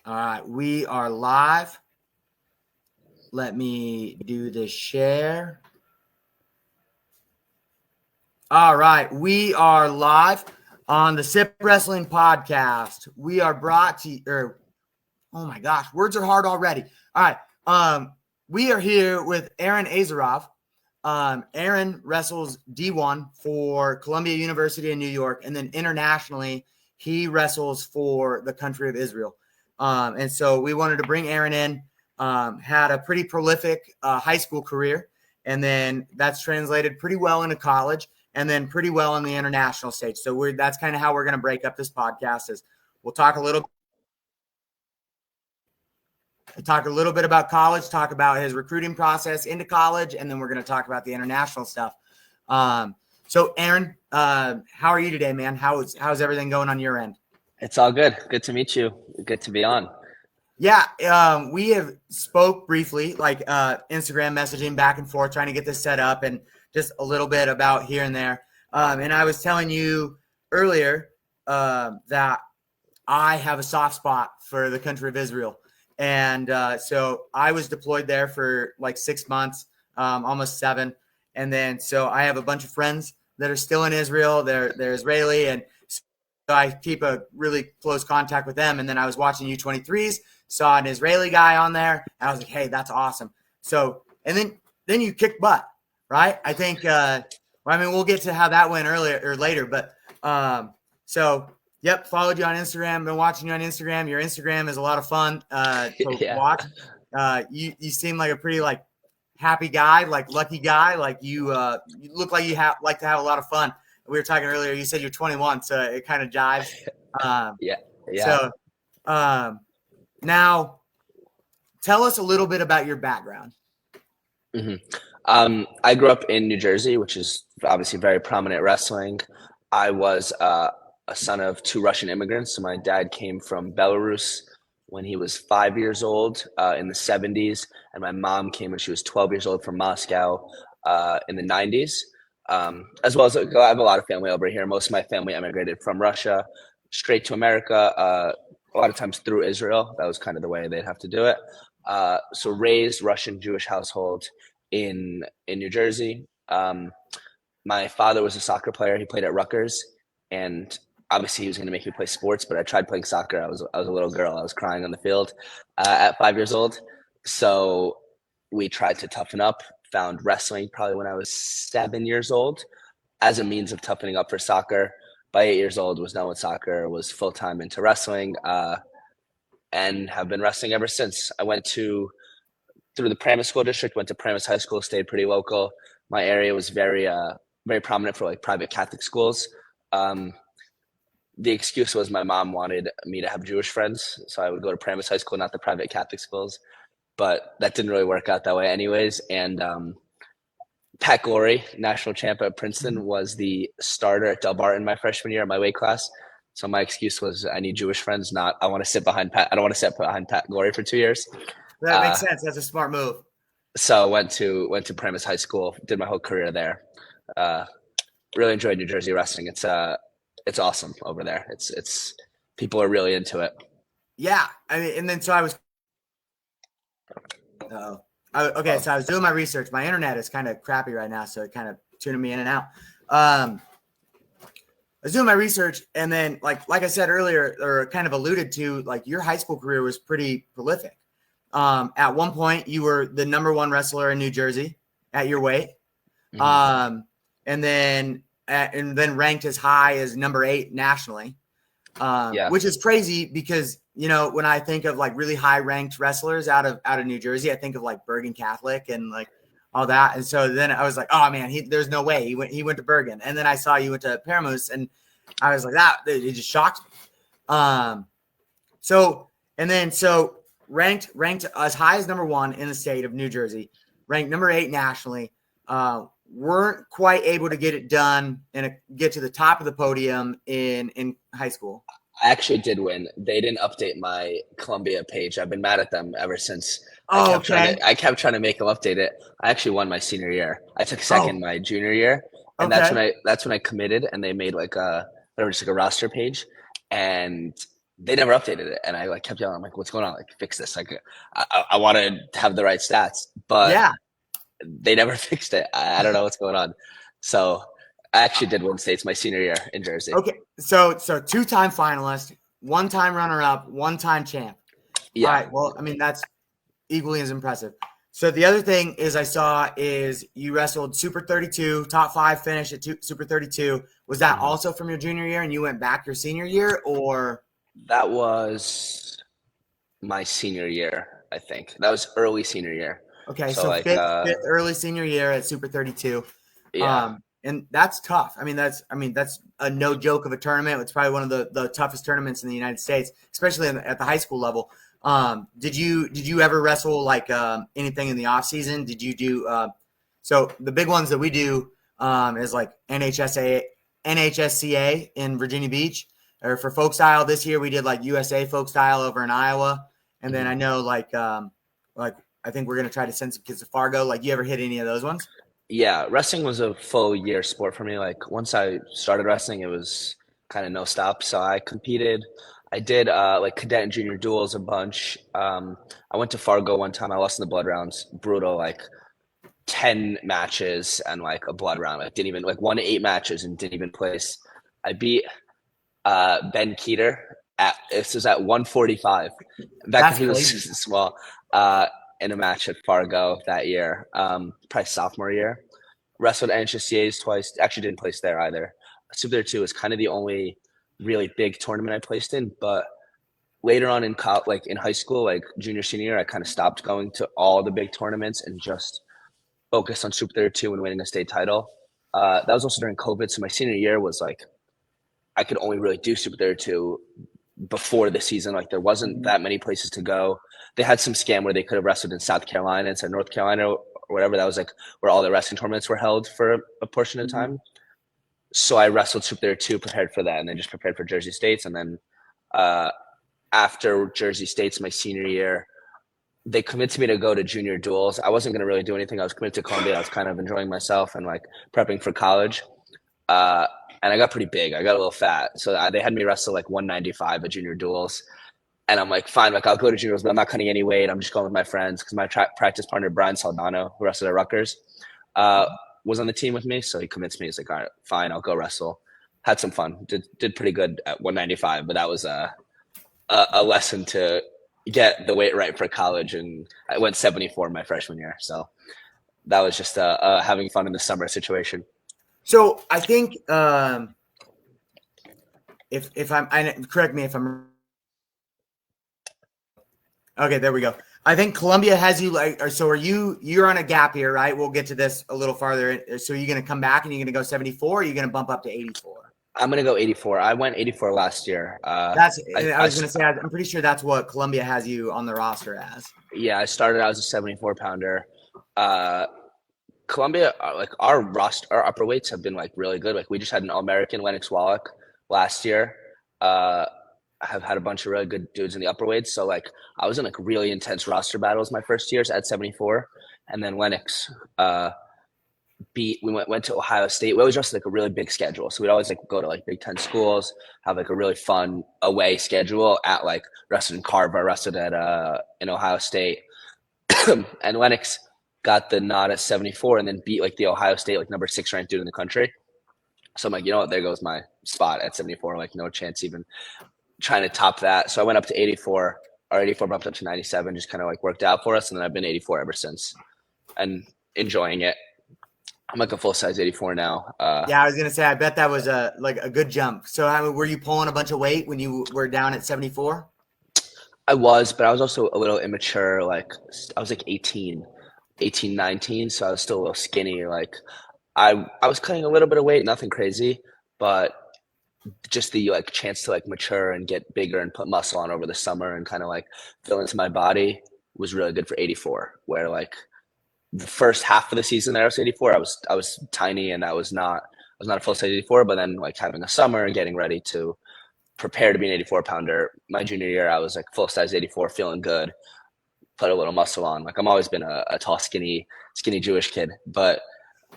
All right, we are live. Let me do the share. All right, we are live on the Sip Wrestling Podcast. We are brought to you, oh my gosh, words are hard already. All right, we are here with Aaron Ayzerov. Aaron wrestles D1 for Columbia University in New York, and then internationally, he wrestles for the country of Israel. And so we wanted to bring Aaron in. Had a pretty prolific high school career, and then that's translated pretty well into college, and then pretty well on the international stage. So that's kind of how we're going to break up this podcast. Is we'll talk a little bit about college, talk about his recruiting process into college, and then we're going to talk about the international stuff. So Aaron, how are you today, man? How's everything going on your end? It's all good. Good to meet you. Good to be on. Yeah, we have spoke briefly, like Instagram messaging back and forth, trying to get this set up, and just a little bit about here and there. And I was telling you earlier that I have a soft spot for the country of Israel. And so I was deployed there for like 6 months, almost 7. And then so I have a bunch of friends that are still in Israel. They're Israeli. And so I keep a really close contact with them. And then I was watching U23s, saw an Israeli guy on there. And I was like, hey, that's awesome. So, and then you kick butt, right? I think, we'll get to how that went earlier or later. But so yep, followed you on Instagram. Been watching you on Instagram. Your Instagram is a lot of fun to watch. You seem like a pretty like happy guy, like lucky guy. Like you look like you like to have a lot of fun. We were talking earlier. You said you're 21, so it kind of jives. Yeah. So now, tell us a little bit about your background. Mm-hmm. I grew up in New Jersey, which is obviously very prominent wrestling. I was a son of 2 Russian immigrants. So my dad came from Belarus when he was 5 years old in the 70s. And my mom came when she was 12 years old from Moscow in the 90s. As well as I have a lot of family over here. Most of my family emigrated from Russia straight to America, a lot of times through Israel. That was kind of the way they'd have to do it. So raised Russian Jewish household in New Jersey. My father was a soccer player. He played at Rutgers, and obviously he was going to make me play sports, but I tried playing soccer. I was a little girl. I was crying on the field at 5 years old. So we tried to toughen up, found wrestling probably when I was 7 years old as a means of toughening up for soccer. By 8 years old, was done with soccer, was full-time into wrestling, and have been wrestling ever since. I went through the Paramus School District, went to Paramus High School, stayed pretty local. My area was very prominent for like private Catholic schools. The excuse was my mom wanted me to have Jewish friends, so I would go to Paramus High School, not the private Catholic schools. But that didn't really work out that way anyways. And Pat Glory, national champ at Princeton, was the starter at Del Barton my freshman year in my weight class. So my excuse was I need Jewish friends, not I want to sit behind Pat. I don't want to sit behind Pat Glory for 2 years. That makes sense. That's a smart move. So went to Paramus High School, did my whole career there. Really enjoyed New Jersey wrestling. It's awesome over there. It's people are really into it. Yeah, I mean, and then so I was. Okay, so I was doing my research. My internet is kind of crappy right now, so it kind of tuning me in and out. I was doing my research, and then like I said earlier, or kind of alluded to, like your high school career was pretty prolific. At one point, you were the number 1 wrestler in New Jersey at your weight, and then ranked as high as number 8 nationally, which is crazy because when I think of like really high ranked wrestlers out of New Jersey, I think of like Bergen Catholic and like all that. And so then I was like, oh man, there's no way he went to Bergen. And then I saw you went to Paramus, and I was like, it just shocked me. So ranked as high as number 1 in the state of New Jersey, ranked number 8 nationally. Weren't quite able to get it done and get to the top of the podium in high school. I actually did win. They didn't update my Columbia page. I've been mad at them ever since. I kept trying to make them update it. I actually won my senior year. I took second my junior year, and that's when I committed. And they made like a roster page, and they never updated it, and I like kept yelling. I'm like, "What's going on? Like, fix this! Like, I want to have the right stats, but Yeah. they never fixed it. I don't know what's going on." So I actually did win states my senior year in Jersey. Okay. So two-time finalist, one-time runner-up, one-time champ. All Yeah. right. Well, I mean, that's equally as impressive. So the other thing is I saw is you wrestled Super 32, top 5 finish at Super 32. Was that Mhm. also from your junior year and you went back your senior year, or? That was my senior year, I think. That was early senior year. Okay, So so like fifth early senior year at Super 32. yeah. And that's tough. That's a no joke of a tournament. It's probably one of the toughest tournaments in the United States, especially at the high school level. Did you ever wrestle like anything in the off season? Did you do so the big ones that we do is like NHSCA in Virginia Beach, or for folk style this year we did like USA folk style over in Iowa. And then Mhm. I know like I think we're gonna try to send some kids to Fargo. Like, you ever hit any of those ones? Yeah, wrestling was a full year sport for me. Like once I started wrestling, it was kind of no stop. So I competed. I did like cadet and junior duels a bunch. I went to Fargo one time. I lost in the blood rounds. Brutal, like 10 matches and like a blood round. I didn't even like won 8 matches and didn't even place. I beat Ben Keeter at this was at 145 back when That's he was crazy. small. Uh, in a match at Fargo that year, probably sophomore year. Wrestled NCAAs twice. Actually, didn't place there either. Super 2 is kind of the only really big tournament I placed in. But later on in like in high school, like junior senior year, I kind of stopped going to all the big tournaments and just focused on Super 32 and winning a state title. That was also during COVID, so my senior year was like I could only really do Super 32 before the season. Like there wasn't Mhm. that many places to go. They had some scam where they could have wrestled in South Carolina instead of North Carolina or whatever. That was like where all the wrestling tournaments were held for a portion of Mhm. time. So I wrestled Super 32, prepared for that, and then just prepared for Jersey States. And then uh, after Jersey States, my senior year, they convinced me to go to junior duels. I wasn't going to really do anything. I was committed to Columbia. I was kind of enjoying myself and like prepping for college. Uh, and I got pretty big. I got a little fat. So they had me wrestle like 195 at junior duels. And I'm like, fine, like I'll go to juniors, but I'm not cutting any weight. I'm just going with my friends because my practice partner, Brian Saldano, who wrestled at Rutgers, uh, was on the team with me. So he convinced me. He's like, all right, fine, I'll go wrestle. Had some fun. Did pretty good at 195, but that was a lesson to get the weight right for college. And I went 74 my freshman year. So that was just having fun in the summer situation. So I think if correct me if I'm okay, there we go. I think Columbia has you like, or so are you? You're on a gap here, right? We'll get to this a little farther. So you're going to come back and you're going to go 74, or are you going to bump up to 84? I'm gonna go 84. I went 84 last year. That's. I, I I was going to say I'm pretty sure that's what Columbia has you on the roster as. yeah, I started out as a 74 pounder. Uh, Columbia, like our roster, our upper weights have been like really good. Like we just had an All American, Lennox Wallach, last year. I have had a bunch of really good dudes in the upper weights. So like I was in like really intense roster battles my first years at 74, and then Lennox we went to Ohio State. We always just like a really big schedule. So we'd always like go to like Big Ten schools, have like a really fun away schedule at like rested in Carver, rested at in Ohio State. And Lennox got the nod at 74 and then beat like the Ohio State like number 6 ranked dude in the country. So I'm like, you know what, there goes my spot at 74. Like no chance even trying to top that. So I went up to 84. Our 84 bumped up to 97, just kind of like worked out for us. And then I've been 84 ever since and enjoying it. I'm like a full size 84 now. Yeah, I was going to say I bet that was a good jump. So were you pulling a bunch of weight when you were down at 74? I was, but I was also a little immature. Like I was like 18, 19. So I was still a little skinny. Like I was cutting a little bit of weight, nothing crazy, but just the like chance to like mature and get bigger and put muscle on over the summer and kind of like fill into my body was really good for 84. Where like the first half of the season that I was 84, I was tiny and I was not a full size 84. But then like having a summer and getting ready to prepare to be an 84 pounder. My junior year, I was like full size 84, feeling good, put a little muscle on. Like I'm always been a tall, skinny Jewish kid, but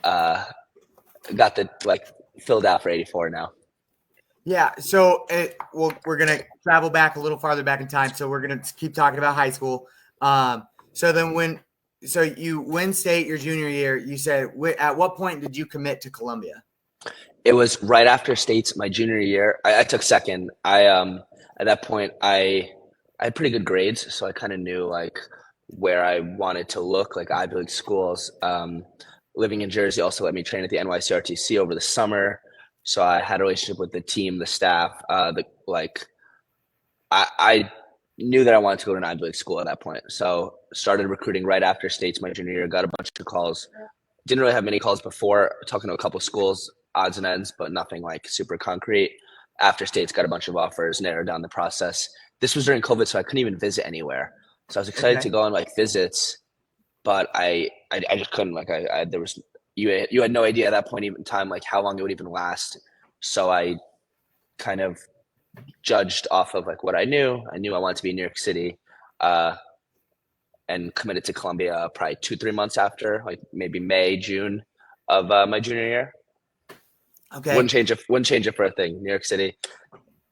got the like filled out for 84 now. Yeah. So we're gonna travel back a little farther back in time. So we're gonna keep talking about high school. So then so you win state your junior year. You said at what point did you commit to Columbia? It was right after states my junior year. I took second. At that point I had pretty good grades, so I kind of knew like where I wanted to look, like Ivy League schools. Living in Jersey also let me train at the NYCRTC over the summer, so I had a relationship with the team, the staff. I knew that I wanted to go to an Ivy League school at that point, so started recruiting right after states my junior year. Got a bunch of calls. Didn't really have many calls before, talking to a couple schools, odds and ends, but nothing like super concrete. After states, got a bunch of offers, narrowed down the process. This was during COVID, so I couldn't even visit anywhere. So I was excited Okay. to go on like visits, but I just couldn't. Like I there was you had no idea at that point even time like how long it would even last. So I kind of judged off of like what I knew. I knew I wanted to be in New York City. Uh, and committed to Columbia probably 2-3 months after, like maybe May, June of my junior year. Okay. Wouldn't change it for a thing. New York City,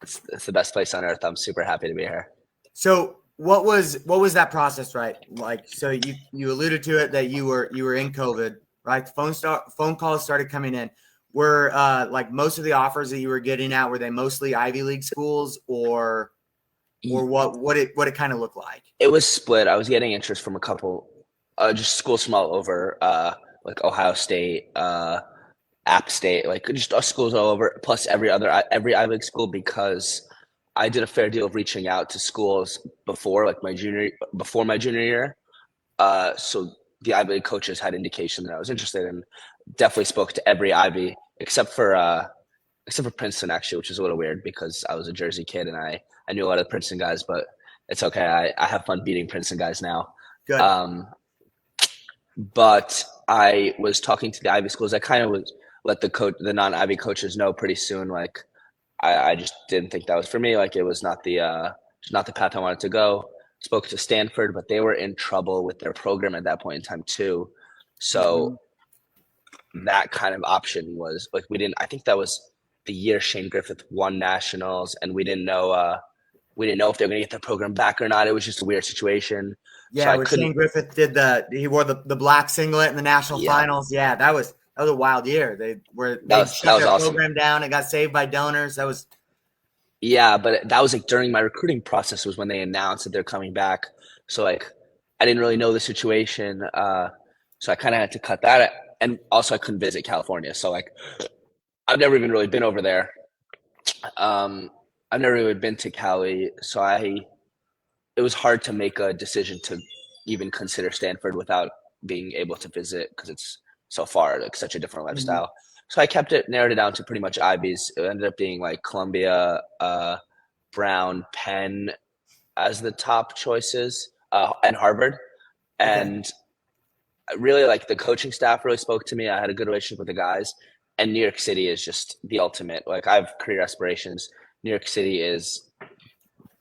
it's the best place on earth. I'm super happy to be here. So what was that process, right? Like, so you alluded to it that you were in COVID, right? Phone calls started coming in. Were like most of the offers that you were getting out, were they mostly Ivy League schools, or what it kind of looked like? It was split. I was getting interest from a couple, just schools from all over, like Ohio State, App State, like just schools all over, plus every Ivy League school, because I did a fair deal of reaching out to schools before my junior year. So the Ivy League coaches had indication that I was interested, and definitely spoke to every Ivy except for Princeton, actually, which is a little weird because I was a Jersey kid and I knew a lot of the Princeton guys, but it's okay. I have fun beating Princeton guys now. Good. Um, but I was talking to the Ivy schools. I kind of was let the non-Ivy coaches know pretty soon. Like I just didn't think that was for me. Like it was not the path I wanted to go. Spoke to Stanford, but they were in trouble with their program at that point in time too. Mhm. So that kind of option was like we didn't. I think that was the year Shane Griffith won nationals, and we didn't know if they were going to get their program back or not. It was just a weird situation. So Yeah, I where couldn't. Shane Griffith he wore the black singlet in the national Yeah, finals. Yeah, that was a wild year. They that shut was their awesome. program down. It got saved by donors. That was Yeah, but that was like during my recruiting process was when they announced that they're coming back. So like I didn't really know the situation. So I kind of had to cut that. And also I couldn't visit California. So like I've never even really been over there. Um, I've never really been to Cali. So it was hard to make a decision to even consider Stanford without being able to visit because it's so far, like such a different Mhm. lifestyle. So I narrowed it down to pretty much Ivies. It ended up being like Columbia, Brown, Penn as the top choices, and Harvard. Okay. And I really like the coaching staff really spoke to me. I had a good relationship with the guys. And New York City is just the ultimate. Like I have career aspirations. New York City is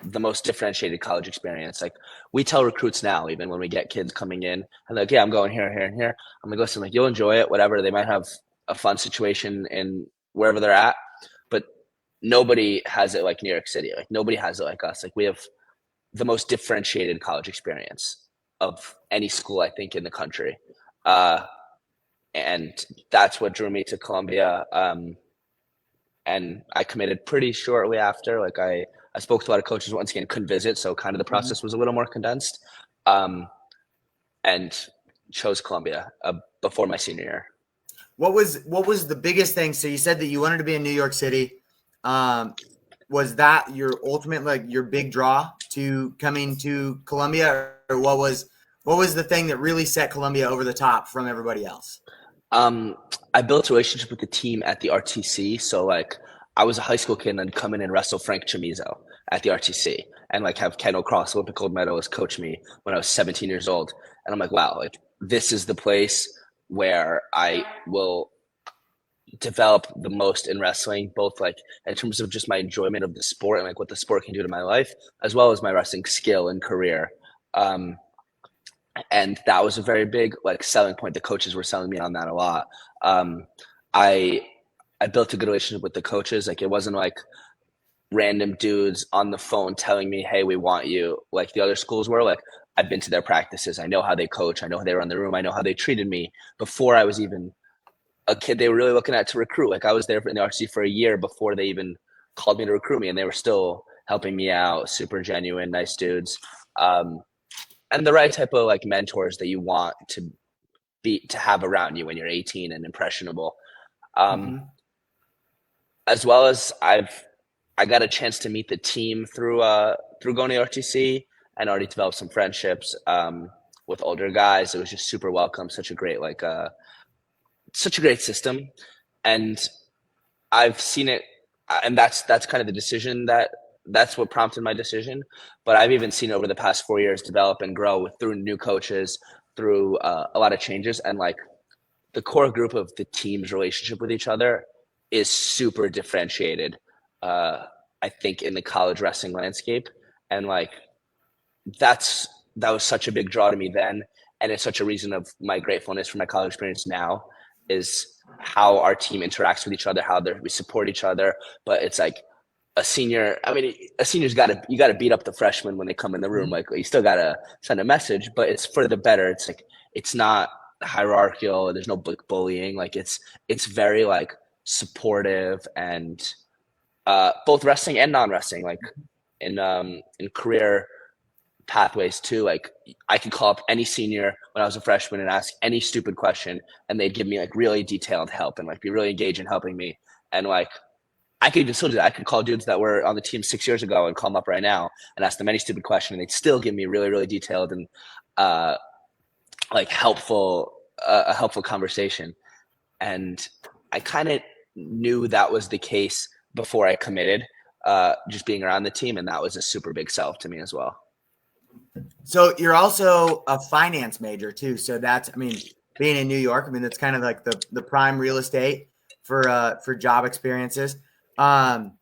the most differentiated college experience. Like we tell recruits now, even when we get kids coming in, and like, yeah, I'm going here, here, and here. I'm like, listen, like you'll enjoy it, whatever. They might have a fun situation in wherever they're at, but nobody has it like New York City. Like nobody has it like us. Like we have the most differentiated college experience of any school, I think, in the country. Uh, and that's what drew me to Columbia. And I committed pretty shortly after. Like I spoke to a lot of coaches once again, couldn't visit, so kind of the Mhm. process was a little more condensed, um, and chose Columbia before my senior year. What was the biggest thing? So you said that you wanted to be in New York City. Um, was that your ultimate, like your big draw to coming to Columbia, or what was the thing that really set Columbia over the top from everybody else? Um, I built a relationship with the team at the RTC, so like I was a high school kid and I'd come in and wrestle Frank Chamizo at the RTC and like have Kendall Cross, Olympic gold medalist, coach me when I was 17 years old. And I'm like, wow, like this is the place where I will develop the most in wrestling, both like in terms of just my enjoyment of the sport and like what the sport can do to my life, as well as my wrestling skill and career. Um, and that was a very big like selling point. The coaches were selling me on that a lot. Um, I I built a good relationship with the coaches. Like it wasn't like random dudes on the phone telling me, "Hey, we want you," like the other schools were. Like I've been to their practices. I know how they coach. I know how they run the room. I know how they treated me before I was even a kid they were really looking at to recruit. Like I was there in the RC for a year before they even called me to recruit me, and they were still helping me out. Super genuine, nice dudes, and the right type of like mentors that you want to have around you when you're 18 and impressionable. Um, Mm-hmm. as well as I got a chance to meet the team through going to RTC and already developed some friendships with older guys. It was just super welcome, such a great system, and I've seen it, and that's kind of the decision that's what prompted my decision. But I've even seen over the past 4 years develop and grow through new coaches, through a lot of changes, and like the core group of the team's relationship with each other is super differentiated. Uh, I think in the college wrestling landscape, and like that was such a big draw to me then, and it's such a reason of my gratefulness for my college experience now is how our team interacts with each other, how we support each other. But it's like a senior. I mean, a senior's got to beat up the freshmen when they come in the room. Like you still got to send a message, but it's for the better. It's like it's not hierarchical. There's no bullying. Like it's very like supportive and both wrestling and non-wrestling. Like in career pathways too. Like I could call up any senior when I was a freshman and ask any stupid question, and they'd give me like really detailed help and like be really engaged in helping me. And like I could even still do that. I could call dudes that were on the team 6 years ago and call them up right now and ask them any stupid question, and they'd still give me really, really detailed and uh, like a helpful conversation. And I kind of knew that was the case before I committed, just being around the team, and that was a super big self to me as well. So you're also a finance major too. So that's, I mean, being in New York, I mean, that's kind of like the prime real estate for job experiences. Um,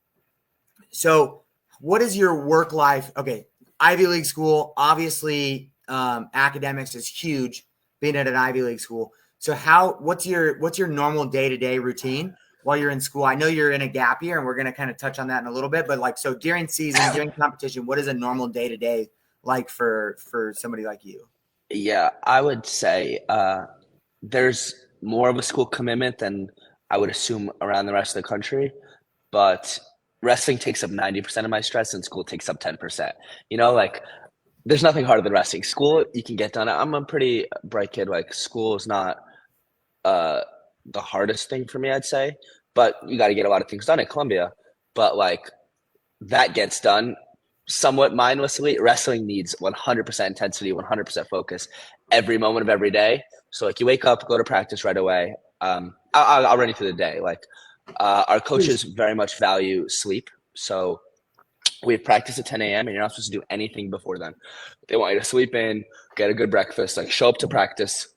so what is your work life? Okay. Ivy League school, obviously, academics is huge being at an Ivy League school. So what's your normal day-to-day routine while you're in school? I know you're in a gap year and we're going to kind of touch on that in a little bit, but like, so during season, during competition, what is a normal day-to-day like for somebody like you? Yeah, I would say there's more of a school commitment than I would assume around the rest of the country, but wrestling takes up 90% of my stress and school takes up 10%. Like there's nothing harder than wrestling. School, you can get done. I'm a pretty bright kid. Like school is not uh, the hardest thing for me, I'd say, but you got to get a lot of things done at Columbia. But like that gets done somewhat mindlessly. Wrestling needs 100% intensity, 100% focus every moment of every day. So like you wake up, go to practice right away. I'll run you through the day. Like our coaches very much value sleep. So we have practice at 10 a.m. and you're not supposed to do anything before then. They want you to sleep in, get a good breakfast, like show up to practice,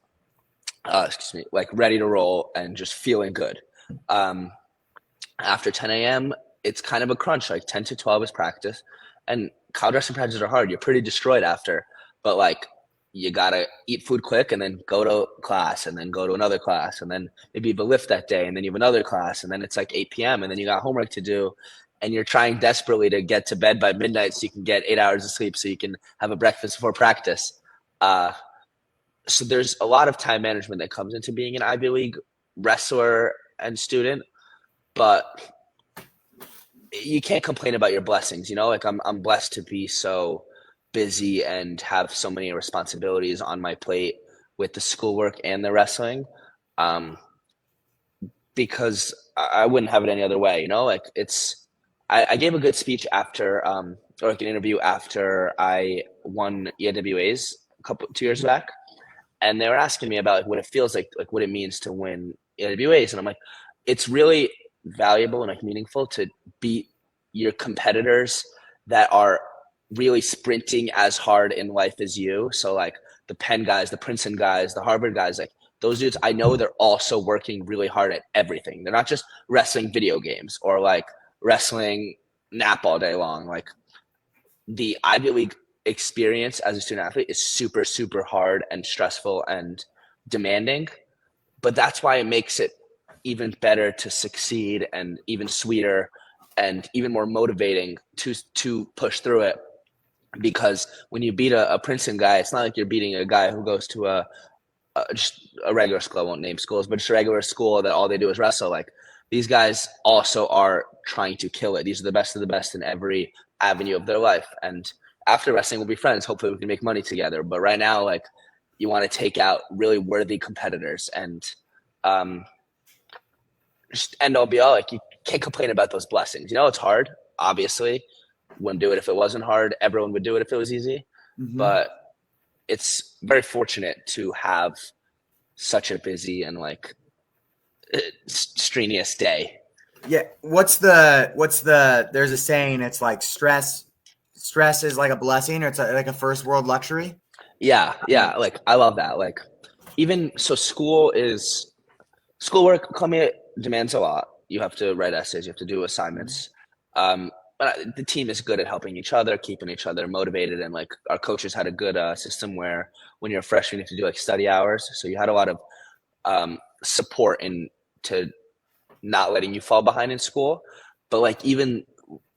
like ready to roll and just feeling good. After 10 a.m., it's kind of a crunch. Like 10 to 12 is practice. And college wrestling practices are hard. You're pretty destroyed after. But like you got to eat food quick and then go to class and then go to another class. And then maybe you have a lift that day and then you have another class. And then it's like 8 p.m. and then you got homework to do. And you're trying desperately to get to bed by midnight so you can get 8 hours of sleep so you can have a breakfast before practice. So there's a lot of time management that comes into being an Ivy League wrestler and student. But you can't complain about your blessings, like I'm blessed to be so busy and have so many responsibilities on my plate with the schoolwork and the wrestling, because I wouldn't have it any other way, like I gave a good speech after or like an interview after I won EWAs 2 years back, and they were asking me about like what it feels like what it means to win EWAs, and I'm like, it's really valuable and like meaningful to beat your competitors that are really sprinting as hard in life as you. So like the Penn guys, the Princeton guys, the Harvard guys, like those dudes, I know they're also working really hard at everything. They're not just wrestling video games or like wrestling nap all day long. Like the Ivy League experience as a student athlete is super, super hard and stressful and demanding. But that's why it makes it even better to succeed and even sweeter and even more motivating to push through it. Because when you beat a Princeton guy, it's not like you're beating a guy who goes to just a regular school. I won't name schools, but just a regular school that all they do is wrestle. Like, these guys also are trying to kill it. These are the best of the best in every avenue of their life. And after wrestling, we'll be friends. Hopefully we can make money together. But right now, like, you want to take out really worthy competitors, and just end all be all. Like, you can't complain about those blessings. You know, it's hard. Obviously, wouldn't do it if it wasn't hard. Everyone would do it if it was easy. But it's very fortunate to have such a busy and like strenuous day. Yeah. What's there's a saying, it's like stress is like a blessing, or it's like a first world luxury. Yeah. Like, I love that. Like, even so, schoolwork, Columbia demands a lot. You have to write essays, you have to do assignments. But the team is good at helping each other, keeping each other motivated. And like, our coaches had a good system where when you're a freshman, you have to do like study hours. So you had a lot of support to not letting you fall behind in school. But like, even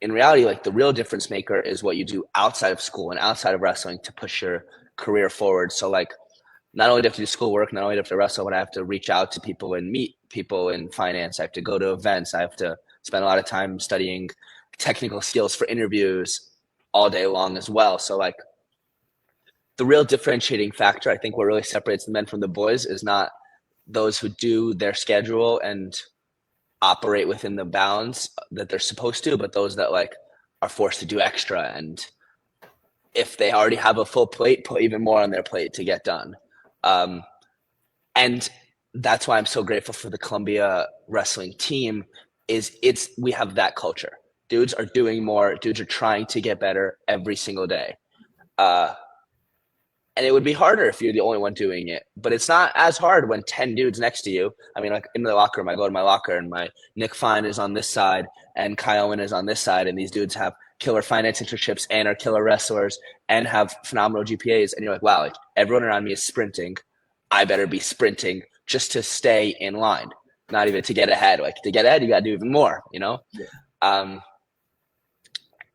in reality, like, the real difference maker is what you do outside of school and outside of wrestling to push your career forward. So like, not only do I have to do schoolwork, not only do I have to wrestle, but I have to reach out to people and meet people in finance. I have to go to events. I have to spend a lot of time studying technical skills for interviews all day long as well. So like, the real differentiating factor, I think what really separates the men from the boys, is not those who do their schedule and operate within the bounds that they're supposed to, but those that like are forced to do extra. And if they already have a full plate, put even more on their plate to get done. And that's why I'm so grateful for the Columbia wrestling team. We have that culture. Dudes are doing more. Dudes are trying to get better every single day. And it would be harder if you're the only one doing it. But it's not as hard when 10 dudes next to you. I mean, like, in the locker room, I go to my locker and my Nick Fine is on this side and Kyle Owen is on this side. And these dudes have killer finance internships and are killer wrestlers and have phenomenal GPAs. And you're like, wow, like, everyone around me is sprinting. I better be sprinting just to stay in line, not even to get ahead. Like, to get ahead, you got to do even more, you know? Yeah.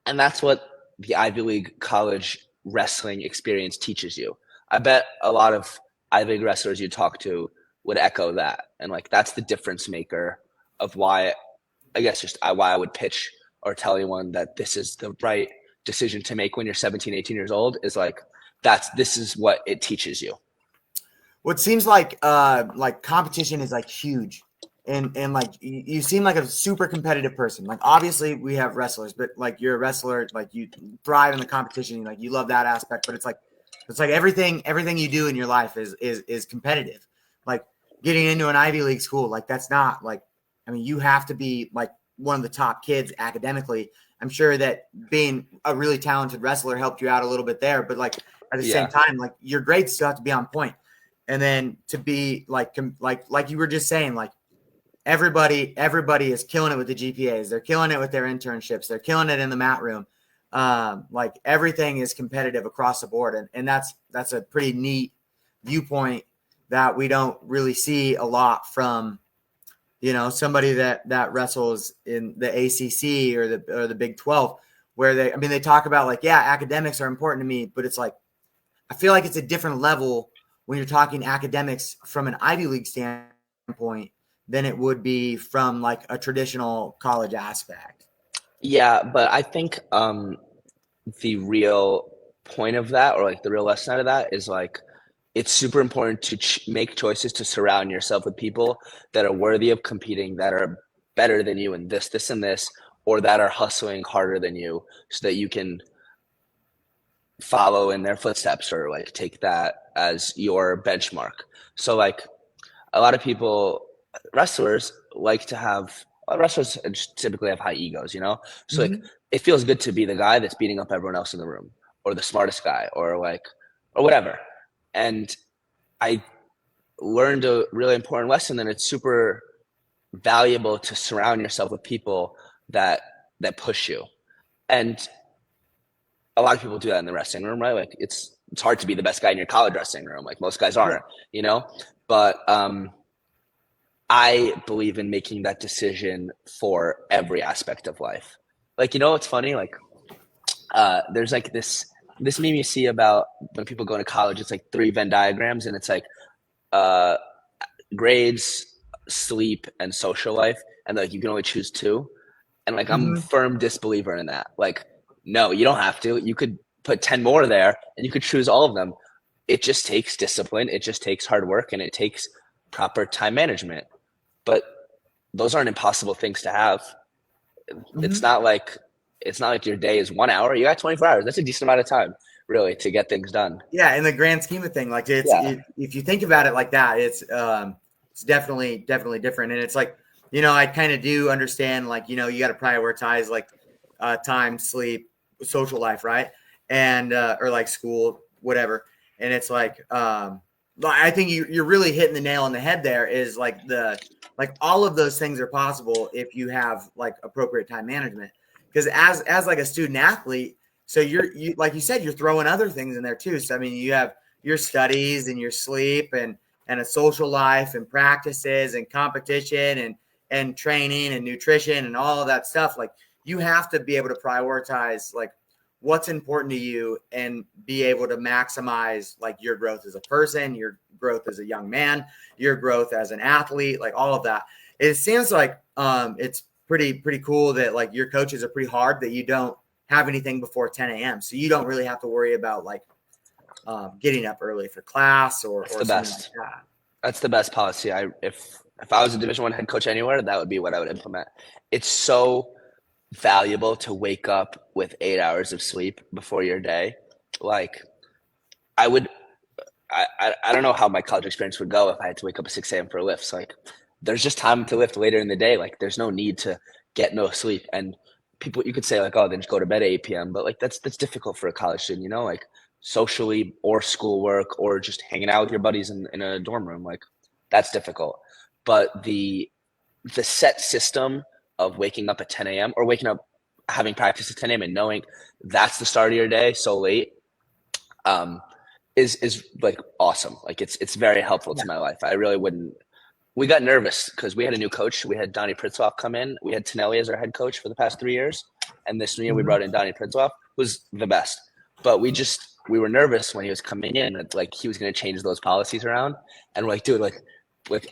And that's what the Ivy League college wrestling experience teaches you. I bet a lot of Ivy League wrestlers you talk to would echo that. And like, that's the difference maker of why, I guess, just why I would pitch or tell anyone that this is the right decision to make when you're 17, 18 years old, is like, this is what it teaches you. What seems like competition is like huge. And like, you seem like a super competitive person. Like, obviously we have wrestlers, but like, you're a wrestler, like, you thrive in the competition, like, you love that aspect. But it's like everything you do in your life is competitive. Like, getting into an Ivy League school, like, that's not like, I mean, you have to be like one of the top kids academically. I'm sure that being a really talented wrestler helped you out a little bit there, but like, at the same time, like, your grades still have to be on point. And then to be like you were just saying, like, everybody is killing it with the GPAs. They're killing it with their internships. They're killing it in the mat room. Like, everything is competitive across the board. And that's a pretty neat viewpoint that we don't really see a lot from, you know, somebody that wrestles in the ACC or the Big 12, where they talk about like, yeah, academics are important to me, but it's like, I feel like it's a different level when you're talking academics from an Ivy League standpoint than it would be from like a traditional college aspect. Yeah, but I think the real point of that, or like the real lesson out of that, is like, it's super important to make choices to surround yourself with people that are worthy of competing, that are better than you in this, and this, or that are hustling harder than you, so that you can follow in their footsteps or like take that as your benchmark. So like, a lot of people, wrestlers just typically have high egos, you know? So like, it feels good to be the guy that's beating up everyone else in the room, or the smartest guy, or whatever. And I learned a really important lesson that it's super valuable to surround yourself with people that push you. And a lot of people do that in the wrestling room, right? Like, it's hard to be the best guy in your college wrestling room. Like, most guys aren't, you know? But I believe in making that decision for every aspect of life. Like, it's funny, like there's like this meme you see about when people go to college, it's like 3 Venn diagrams, and it's like uh grades, sleep, and social life, and like you can only choose 2. And like I'm a Mhm. firm disbeliever in that. Like, no, you don't have to. You could put 10 more there and you could choose all of them. It just takes discipline, it just takes hard work, and it takes proper time management. But those aren't impossible things to have. It's Mhm. not like it's not like your day is 1 hour. You got 24 hours. That's a decent amount of time, really, to get things done. Yeah, in the grand scheme of thing, like Yeah. if you think about it like that, it's definitely different. And it's like, I kind of do understand, like, you got to prioritize like time, sleep, social life, right? And or like school, whatever. And it's like, I think you're really hitting the nail on the head there. Is like all of those things are possible if you have like appropriate time management. Because as like a student athlete, so you like you said, you're throwing other things in there too. So I mean, you have your studies and your sleep and a social life and practices and competition and training and nutrition and all of that stuff. Like you have to be able to prioritize like what's important to you and be able to maximize like your growth as a person, your growth as a young man, your growth as an athlete, like all of that. It seems like it's pretty cool that like your coaches are pretty hard that you don't have anything before 10 a.m. So you don't really have to worry about like getting up early for class That's or the something like best. that. That's the best policy. If I was a Division 1 head coach anywhere, that would be what I would implement. It's so valuable to wake up with 8 hours of sleep before your day. Like I would I don't know how my college experience would go if I had to wake up at 6 a.m. for lifts. Like there's just time to lift later in the day. Like there's no need to get no sleep. And people, you could say like, oh, then just go to bed at 8 p.m. But like that's difficult for a college student, like socially or schoolwork or just hanging out with your buddies in a dorm room. Like that's difficult. But the set system of waking up at 10 a.m. or waking up having practice at 10 a.m. and knowing that's the start of your day so late, um, is like awesome. Like it's very helpful Yeah. to my life. I really wouldn't. We got nervous because we had a new coach. We had Donnie Pritzloff come in. We had Tonelli as our head coach for the past 3 years, and this new year we Mhm. brought in Donnie Pritzloff, who's the best. But we were nervous when he was coming in, and like he was going to change those policies around. And we're like, dude, like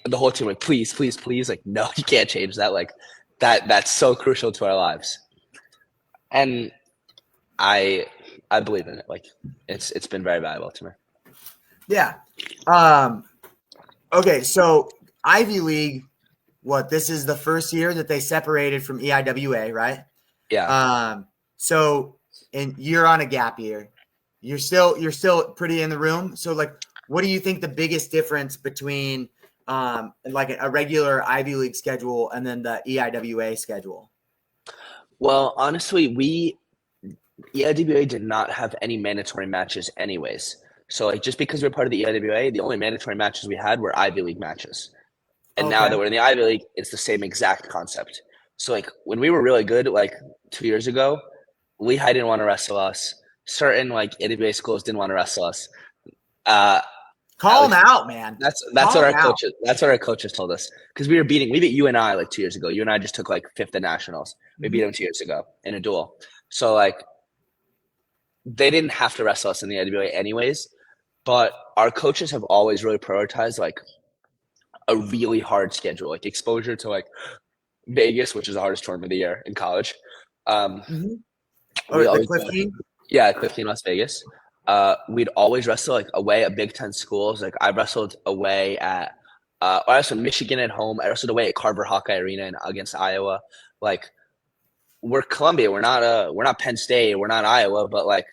the whole team, like please, please, please, like no, you can't change that. Like that's so crucial to our lives. And I I believe in it. Like it's been very valuable to me. Yeah. Um, okay. So Ivy League, this is the first year that they separated from EIWA, right? Yeah. So and you're on a gap year. You're still pretty in the room. So like, what do you think the biggest difference between like a regular Ivy League schedule and then the EIWA schedule? Well, honestly, EIWA did not have any mandatory matches anyways. So like just because we're part of the EIWA, the only mandatory matches we had were Ivy League matches. And now Okay. that we're in the Ivy League, it's the same exact concept. So like when we were really good, like 2 years ago, Lehigh didn't want to wrestle us. Certain like EIWA schools didn't want to wrestle us. Uh, at Call them least out, man. that's what Call our them out. coaches told us because we beat UNI like 2 years ago. UNI just took like fifth at nationals. We beat Mhm. them 2 years ago in a duel. So like they didn't have to wrestle us in the IWA anyways, but our coaches have always really prioritized like a really hard schedule, like exposure to like Vegas, which is the hardest tournament of the year in college. Um, Mhm. Oh, we the always Cliff King? yeah, 15 Las Vegas. We'd always wrestle like away at Big Ten schools. Like I wrestled away at I wrestled Michigan at home. I wrestled away at Carver Hawkeye Arena against Iowa. Like we're Columbia. We're not Penn State. We're not Iowa, but like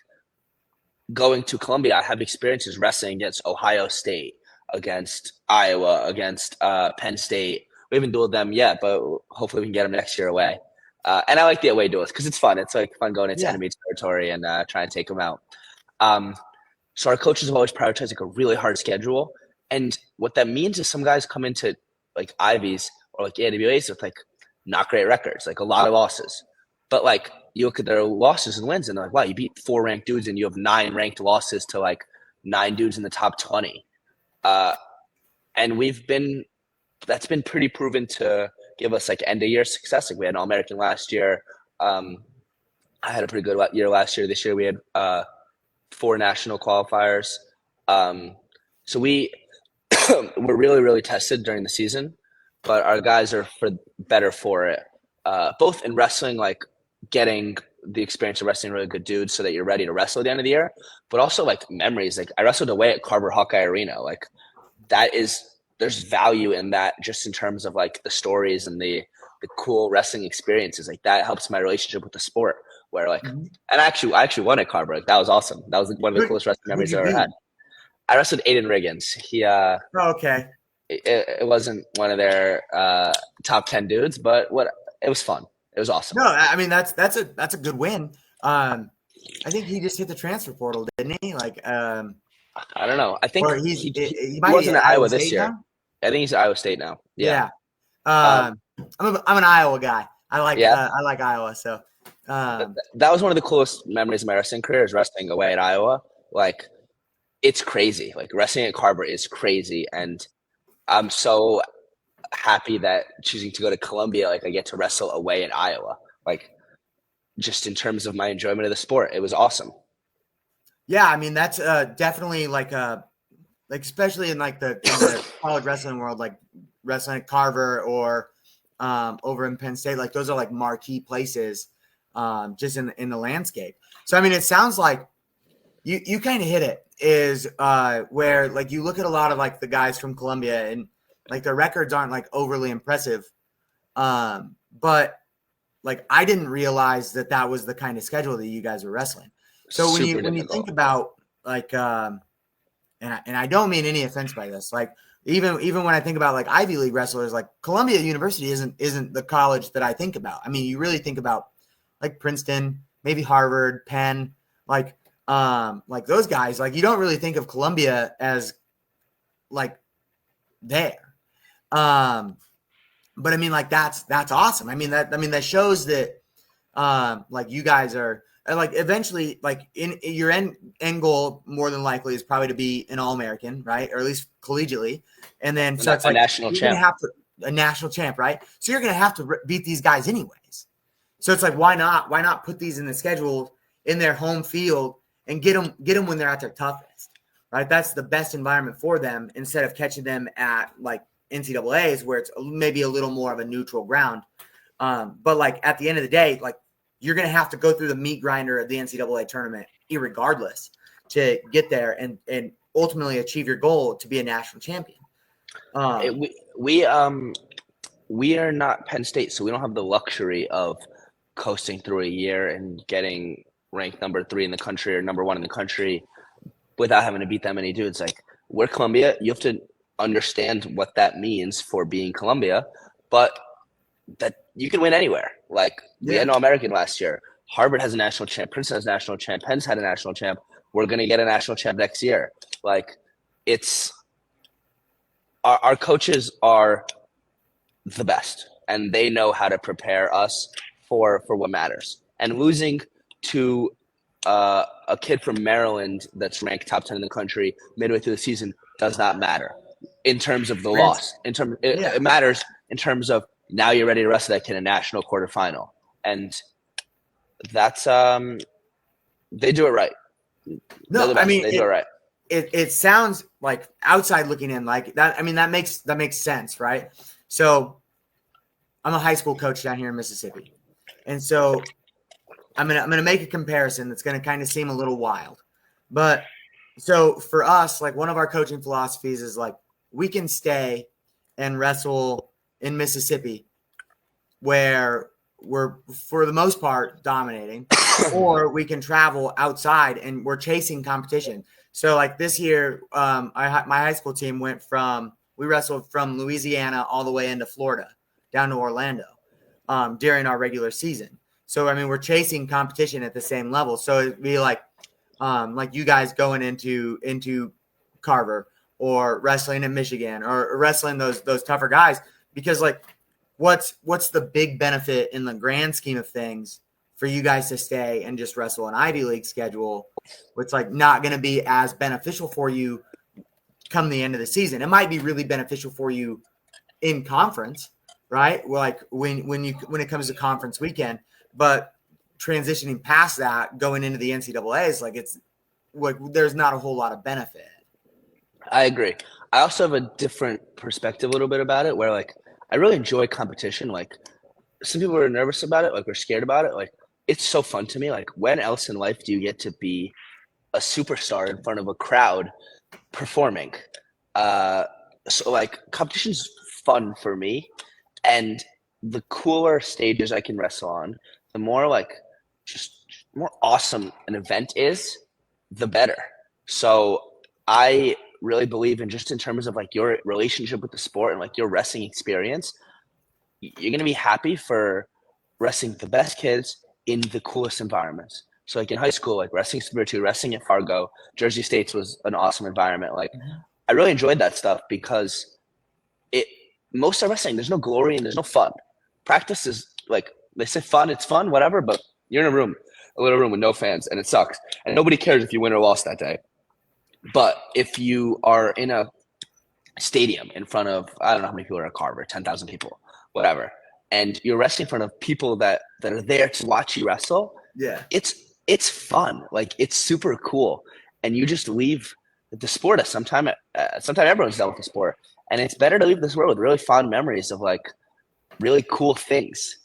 going to Columbia, I have experiences wrestling against Ohio State, against Iowa, against Penn State. We haven't dueled them yet, but hopefully we can get them next year away. And I like the away duels because it's fun. It's like fun going into Yeah. enemy territory and trying to take them out. Um, so our coaches have always prioritized like a really hard schedule. And what that means is some guys come into like Ivies or like AWAs with like not great records, like a lot of losses. But like you look at their losses and wins, and they're like, wow, you beat 4 ranked dudes, and you have 9 ranked losses to like 9 dudes in the top 20. Uh, and we've been that's been pretty proven to give us like end of year success. Like we had an All-American last year. I had a pretty good year last year. This year we had 4 national qualifiers. So we were really, really tested during the season, but our guys are better for it. Both in wrestling, like getting the experience of wrestling really good dudes so that you're ready to wrestle at the end of the year, but also like memories. Like I wrestled away at Carver Hawkeye Arena. Like there's value in that just in terms of like the stories and the cool wrestling experiences. Like that helps my relationship with the sport where like, and I actually won at Carver. Like, that was awesome. That was like, one of the coolest wrestling memories I've ever had. I wrestled Aiden Riggins. He, okay. It wasn't one of their top 10 dudes, but it was fun. It was awesome. No, I mean that's a good win. I think he just hit the transfer portal, didn't he? Like, I don't know. I think he wasn't at Iowa this year. Now? I think he's at Iowa State now. Yeah. I'm an Iowa guy. I like Iowa. So that was one of the coolest memories of my wrestling career is wrestling away at Iowa. Like, it's crazy. Like wrestling at Carver is crazy, and I'm so happy that choosing to go to Columbia, like I get to wrestle away in Iowa. Like, just in terms of my enjoyment of the sport, it was awesome. Yeah, I mean that's definitely like especially in like in the college wrestling world, like wrestling at Carver or over in Penn State, like those are like marquee places just in the landscape. So I mean, it sounds like you kind of hit it. Is where like you look at a lot of like the guys from Columbia and like their records aren't like overly impressive, but like I didn't realize that was the kind of schedule that you guys were wrestling. So when you think about like and I don't mean any offense by this, like even when I think about like Ivy League wrestlers, like Columbia University isn't the college that I think about. I mean, you really think about like Princeton, maybe Harvard, Penn, like those guys. Like you don't really think of Columbia as like there. But I mean, like that's awesome. I mean that shows that like you guys are like eventually like in your end goal more than likely is probably to be an All-American, right? Or at least collegially. And then so it's like national champ. A national champ, right? So you're gonna have to beat these guys anyways. So it's like why not put these in the schedule in their home field and get them when they're at their toughest, right? That's the best environment for them instead of catching them at like NCAAs where it's maybe a little more of a neutral ground. But like at the end of the day, like you're going to have to go through the meat grinder of the NCAA tournament irregardless to get there and ultimately achieve your goal to be a national champion. We are not Penn State, so we don't have the luxury of coasting through a year and getting ranked number 3 in the country or number 1 in the country without having to beat that many dudes. Like we're Columbia, you have to understand what that means for being Columbia, but that you can win anywhere. Like we had an All-American last year. Harvard has a national champ. Princeton has a national champ. Penn's had a national champ. We're going to get a national champ next year. Like it's our coaches are the best and they know how to prepare us for what matters. And losing to a kid from Maryland that's ranked top 10 in the country midway through the season does not matter in terms of the loss. It matters in terms of now you're ready to wrestle that kid in a national quarterfinal. And that's they do it right. No, I mean they do it right. It sounds like outside looking in like that. I mean, that makes sense, right? So I'm a high school coach down here in Mississippi. And so I'm gonna make a comparison that's gonna kind of seem a little wild. But so for us, like one of our coaching philosophies is like we can stay and wrestle in Mississippi where we're for the most part dominating, or we can travel outside and we're chasing competition. So like this year, my high school team we wrestled from Louisiana all the way into Florida down to Orlando during our regular season. So, I mean, we're chasing competition at the same level. So it'd be like you guys going into Carver or wrestling in Michigan or wrestling those tougher guys, because like what's the big benefit in the grand scheme of things for you guys to stay and just wrestle an Ivy League schedule? It's like not going to be as beneficial for you come the end of the season. It might be really beneficial for you in conference, right? Like when it comes to conference weekend, but transitioning past that, going into the NCAA is like there's not a whole lot of benefit. I agree. I also have a different perspective a little bit about it where like I really enjoy competition. Like some people are nervous about it, like we're scared about it. Like it's so fun to me. Like when else in life do you get to be a superstar in front of a crowd performing? Uh, so like competition's fun for me, and the cooler stages I can wrestle on, the more like just more awesome an event is, the better. So I really believe in just in terms of like your relationship with the sport and like your wrestling experience, you're gonna be happy for wrestling the best kids in the coolest environments. So like in high school, like wrestling Spirit 2, wrestling at Fargo, Jersey State's was an awesome environment. Like I really enjoyed that stuff because it most of wrestling, there's no glory and there's no fun. Practice is like they say fun, it's fun, whatever, but you're in a little room with no fans, and it sucks. And nobody cares if you win or lost that day. But if you are in a stadium in front of, I don't know how many people are at Carver, 10,000 people, whatever, and you're wrestling in front of people that are there to watch you wrestle, Yeah. It's fun. Like it's super cool. And you just leave the sport sometime everyone's done with the sport. And it's better to leave this world with really fond memories of like really cool things.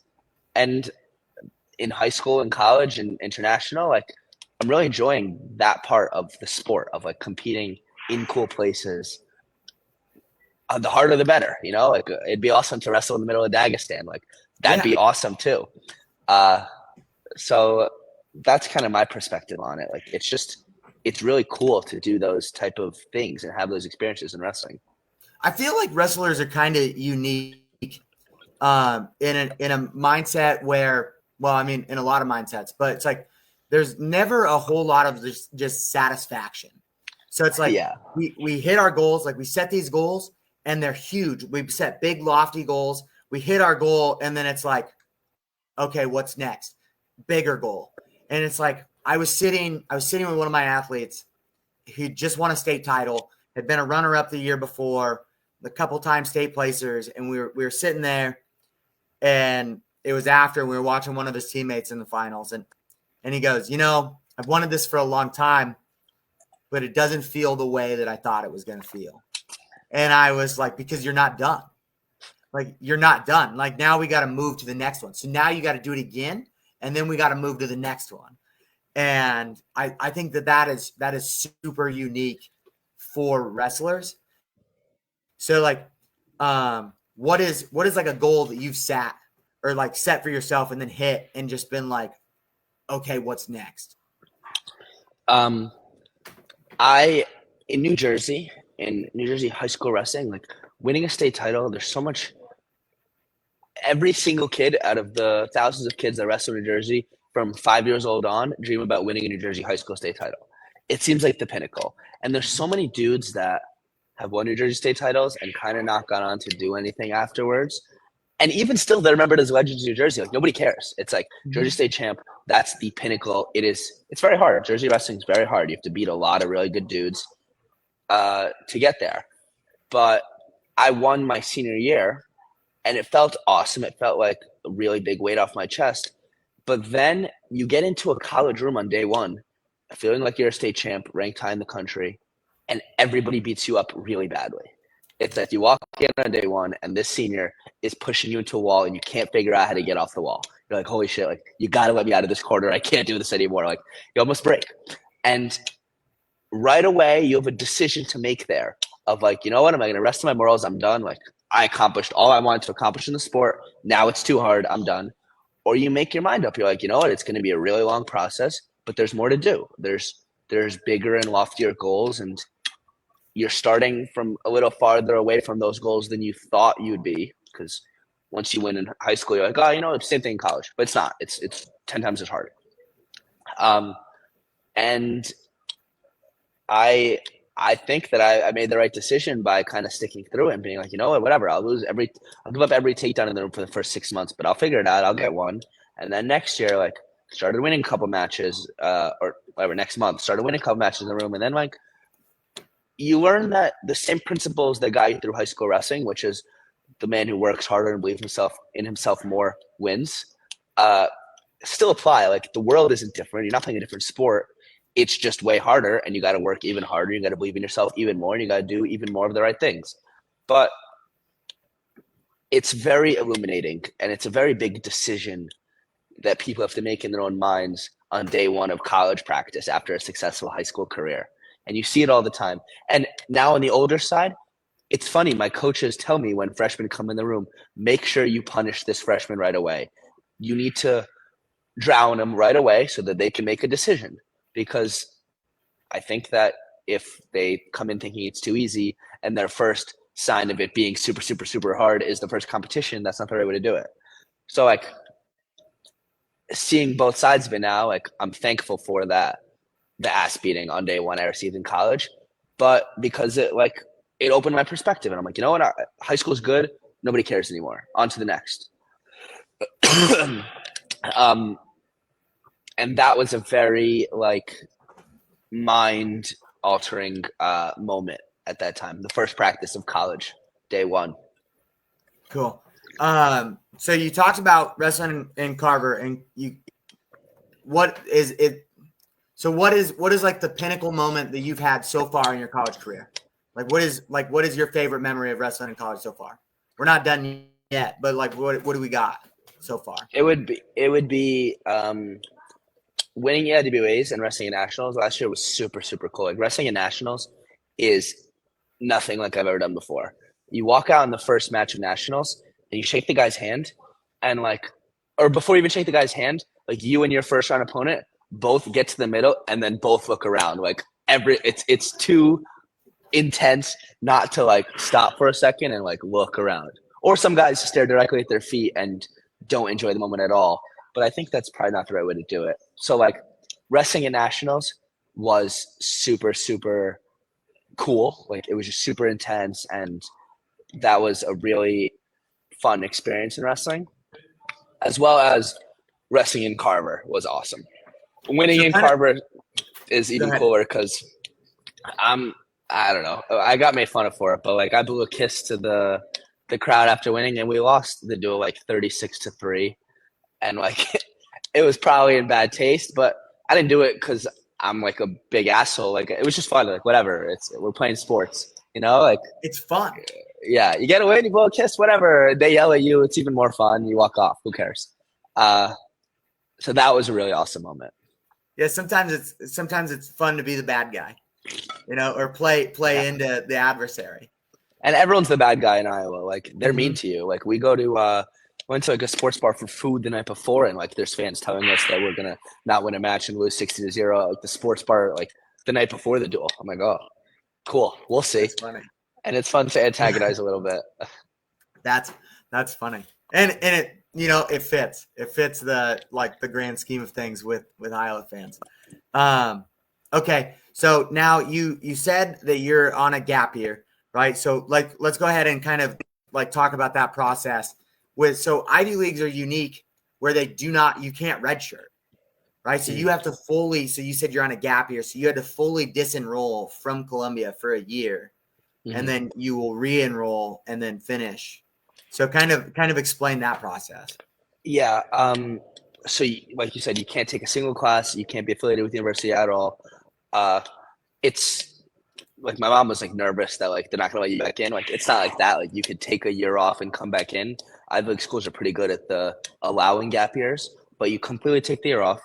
And in high school and college and international, like I'm really enjoying that part of the sport of like competing in cool places. The harder the better, you know, like it'd be awesome to wrestle in the middle of Dagestan. Like that'd be awesome too. So that's kind of my perspective on it. Like it's really cool to do those type of things and have those experiences in wrestling. I feel like wrestlers are kind of unique in a mindset where, well, I mean, in a lot of mindsets, but it's like there's never a whole lot of just satisfaction. So it's like we hit our goals, like we set these goals and they're huge. We set big, lofty goals. We hit our goal, and then it's like, okay, what's next? Bigger goal. And it's like I was sitting with one of my athletes who just won a state title, had been a runner-up the year before, a couple times state placers, and we were sitting there, and it was after we were watching one of his teammates in the finals, and he goes, you know, I've wanted this for a long time, but it doesn't feel the way that I thought it was going to feel. And I was like, because you're not done. Like, you're not done. Like, now we got to move to the next one. So now you got to do it again, and then we got to move to the next one. And I think that is super unique for wrestlers. So like, what is like a goal that you've set or like set for yourself and then hit and just been like, okay, what's next? In New Jersey high school wrestling, like winning a state title, there's so much. Every single kid out of the thousands of kids that wrestle in New Jersey from 5 years old on dream about winning a New Jersey high school state title. It seems like the pinnacle. And there's so many dudes that have won New Jersey state titles and kind of not gone on to do anything afterwards. And even still, they're remembered as legends of New Jersey. Like nobody cares. It's like Jersey state champ. That's the pinnacle. It's very hard. Jersey wrestling is very hard. You have to beat a lot of really good dudes to get there. But I won my senior year, and it felt awesome. It felt like a really big weight off my chest. But then you get into a college room on day one, feeling like you're a state champ, ranked high in the country, and everybody beats you up really badly. It's like you walk in on day one, and this senior is pushing you into a wall, and you can't figure out how to get off the wall. You're like, holy shit, like, you got to let me out of this corner. I can't do this anymore. Like, you almost break. And right away, you have a decision to make there of like, you know what? Am I going to rest my morals? I'm done. Like, I accomplished all I wanted to accomplish in the sport. Now it's too hard. I'm done. Or you make your mind up. You're like, you know what? It's going to be a really long process, but there's more to do. There's bigger and loftier goals, and you're starting from a little farther away from those goals than you thought you'd be. Because once you win in high school, you're like, oh, you know, it's the same thing in college, but it's not. It's 10 times as hard. And I think that I made the right decision by kind of sticking through it and being like, you know what, whatever. I'll give up every takedown in the room for the first 6 months, but I'll figure it out. I'll get one. And then next year, like, started winning a couple matches, or whatever, next month, started winning a couple matches in the room. And then, like, you learn that the same principles that got you through high school wrestling, which is the man who works harder and believes in himself more wins, still apply. Like, the world isn't different. You're not playing a different sport. It's just way harder, and you got to work even harder. You got to believe in yourself even more, and you got to do even more of the right things. But it's very illuminating, and it's a very big decision that people have to make in their own minds on day one of college practice after a successful high school career. And you see it all the time. And now on the older side, it's funny. My coaches tell me when freshmen come in the room, make sure you punish this freshman right away. You need to drown them right away so that they can make a decision. Because I think that if they come in thinking it's too easy and their first sign of it being super, super, super hard is the first competition, that's not the right way to do it. So, like, seeing both sides of it now, like, I'm thankful for that, the ass beating on day one I received in college, but because it opened my perspective, and I'm like, you know what, high school is good. Nobody cares anymore. On to the next. And that was a very mind altering moment at that time. The first practice of college, day one. Cool. So you talked about wrestling in Carver, and what is it? So what is like the pinnacle moment that you've had so far in your college career? What is your favorite memory of wrestling in college so far? We're not done yet, but what do we got so far? It would be winning EIWAs and wrestling in nationals last year was super, super cool. Like, wrestling in nationals is nothing like I've ever done before. You walk out in the first match of nationals and you shake the guy's hand, and or before you even shake the guy's hand, you and your first round opponent both get to the middle and then both look around. It's too intense not to stop for a second and look around. Or some guys stare directly at their feet and don't enjoy the moment at all. But I think that's probably not the right way to do it. So wrestling at nationals was super, super cool. It was just super intense, and that was a really fun experience in wrestling, as well as wrestling in Carver was awesome. Winning in Carver is even cooler because I don't know. I got made fun of for it, but I blew a kiss to the crowd after winning, and we lost the duel 36-3, and it was probably in bad taste, but I didn't do it because I'm a big asshole. It was just fun. Whatever. We're playing sports, it's fun. Yeah, you get a win, you blow a kiss, whatever. They yell at you, it's even more fun. You walk off. Who cares? So that was a really awesome moment. Yeah, sometimes it's fun to be the bad guy, or play into the adversary. And everyone's the bad guy in Iowa. They're mean to you. We go to went to a sports bar for food the night before, and there's fans telling us that we're gonna not win a match and lose 60-0. The sports bar the night before the duel. I'm oh, cool. We'll see. That's funny. And it's fun to antagonize a little bit. That's funny, and it it fits. It fits the the grand scheme of things with Iowa fans. Okay, so now you said that you're on a gap year, right? So let's go ahead and kind of talk about that process. So Ivy Leagues are unique where you can't redshirt, right? So you have to fully. So you said you're on a gap year, so you had to fully disenroll from Columbia for a year. Mm-hmm. And then you will re-enroll and then finish. So kind of explain that process. Yeah. So like you said, you can't take a single class. You can't be affiliated with the university at all. It's my mom was nervous that they're not gonna let you back in. It's not like that. You could take a year off and come back in. Ivy League schools are pretty good at the allowing gap years, but you completely take the year off.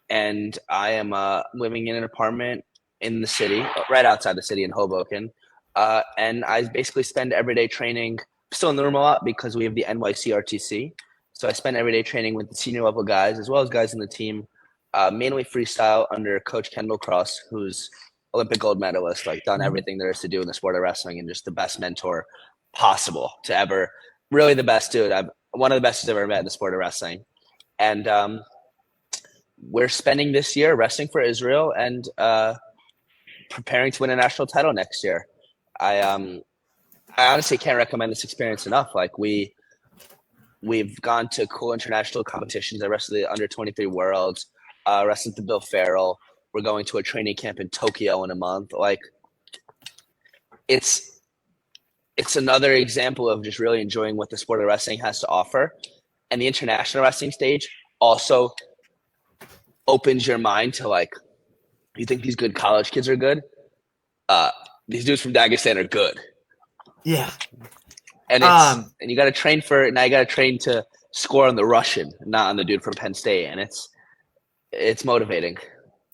And I am living in an apartment in the city, right outside the city in Hoboken. And I basically spend everyday training, still in the room a lot because we have the NYCRTC. So I spend everyday training with the senior level guys, as well as guys in the team, mainly freestyle under Coach Kendall Cross, who's Olympic gold medalist, done everything there is to do in the sport of wrestling, and just the best mentor possible to ever, really the best dude. I'm one of the best I've ever met in the sport of wrestling. And we're spending this year wrestling for Israel and preparing to win a national title next year. I honestly can't recommend this experience enough. We've gone to cool international competitions. I wrestled the under 23 Worlds, wrestled the Bill Farrell. We're going to a training camp in Tokyo in a month. It's it's another example of just really enjoying what the sport of wrestling has to offer. And the international wrestling stage also opens your mind to like, you think these good college kids are good? These dudes from Dagestan are good. Yeah. And and you got to train now you got to train to score on the Russian, not on the dude from Penn State. And it's motivating.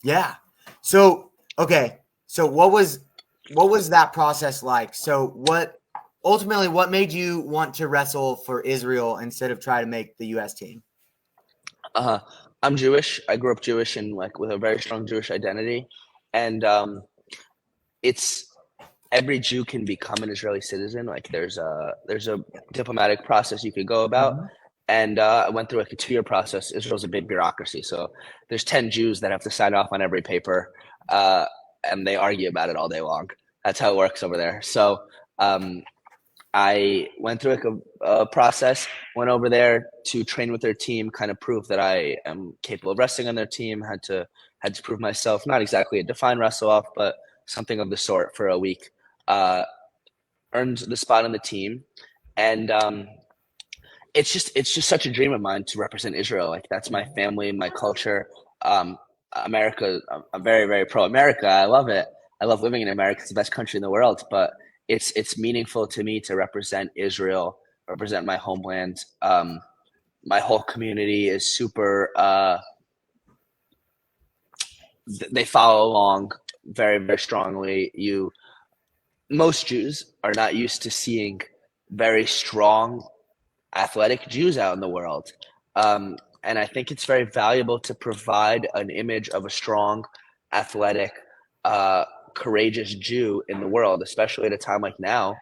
Yeah. So, okay. So what was that process like? So what made you want to wrestle for Israel instead of try to make the US team? I'm Jewish. I grew up Jewish and like with a very strong Jewish identity. And it's every Jew can become an Israeli citizen. Like there's a diplomatic process you could go about. Mm-hmm. And I went through like a 2-year process. Israel's a big bureaucracy. So there's 10 Jews that have to sign off on every paper. And they argue about it all day long. That's how it works over there. So I went through like a process, went over there to train with their team, kind of prove that I am capable of wrestling on their team, had to prove myself, not exactly a defined wrestle off, but something of the sort for a week. Earned the spot on the team. And it's just such a dream of mine to represent Israel. Like that's my family, my culture. America, I'm very, very pro America. I love it. I love living in America. It's the best country in the world, but it's meaningful to me to represent Israel, represent my homeland. My whole community is super, they follow along very, very strongly. Most Jews are not used to seeing very strong athletic Jews out in the world. And I think it's very valuable to provide an image of a strong, athletic, courageous Jew in the world, especially at a time like now.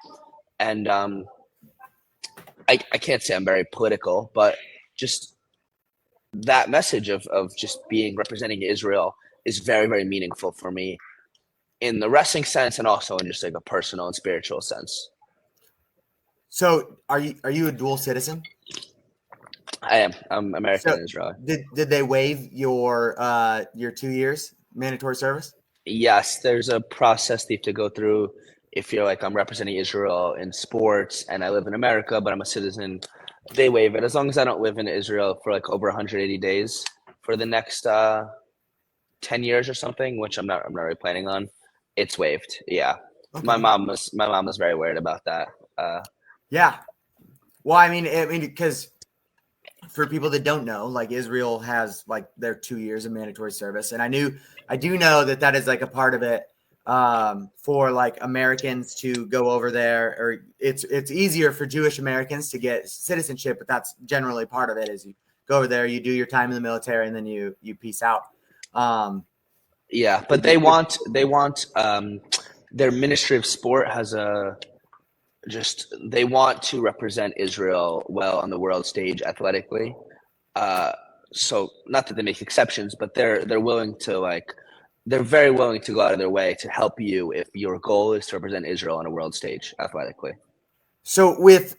And I can't say I'm very political, but just that message of just representing Israel is very, very meaningful for me in the wrestling sense and also in just like a personal and spiritual sense. So are you a dual citizen? I am. I'm American and Israeli. Did they waive your 2 years mandatory service? Yes, there's a process that you have to go through if you're like, I'm representing Israel in sports and I live in America, but I'm a citizen. They waive it as long as I don't live in Israel for like over 180 days for the next 10 years or something, which I'm not really planning on. It's waived. Yeah. Okay. My mom was very worried about that. Yeah. Well, I mean, because for people that don't know, like Israel has like their 2 years of mandatory service. And I do know that is like a part of it for like Americans to go over there, or it's easier for Jewish Americans to get citizenship, but that's generally part of it is you go over there, you do your time in the military, and then you peace out. Yeah, but they want their Ministry of Sport has they want to represent Israel well on the world stage athletically. So not that they make exceptions, but they're willing to they're very willing to go out of their way to help you if your goal is to represent Israel on a world stage athletically. So with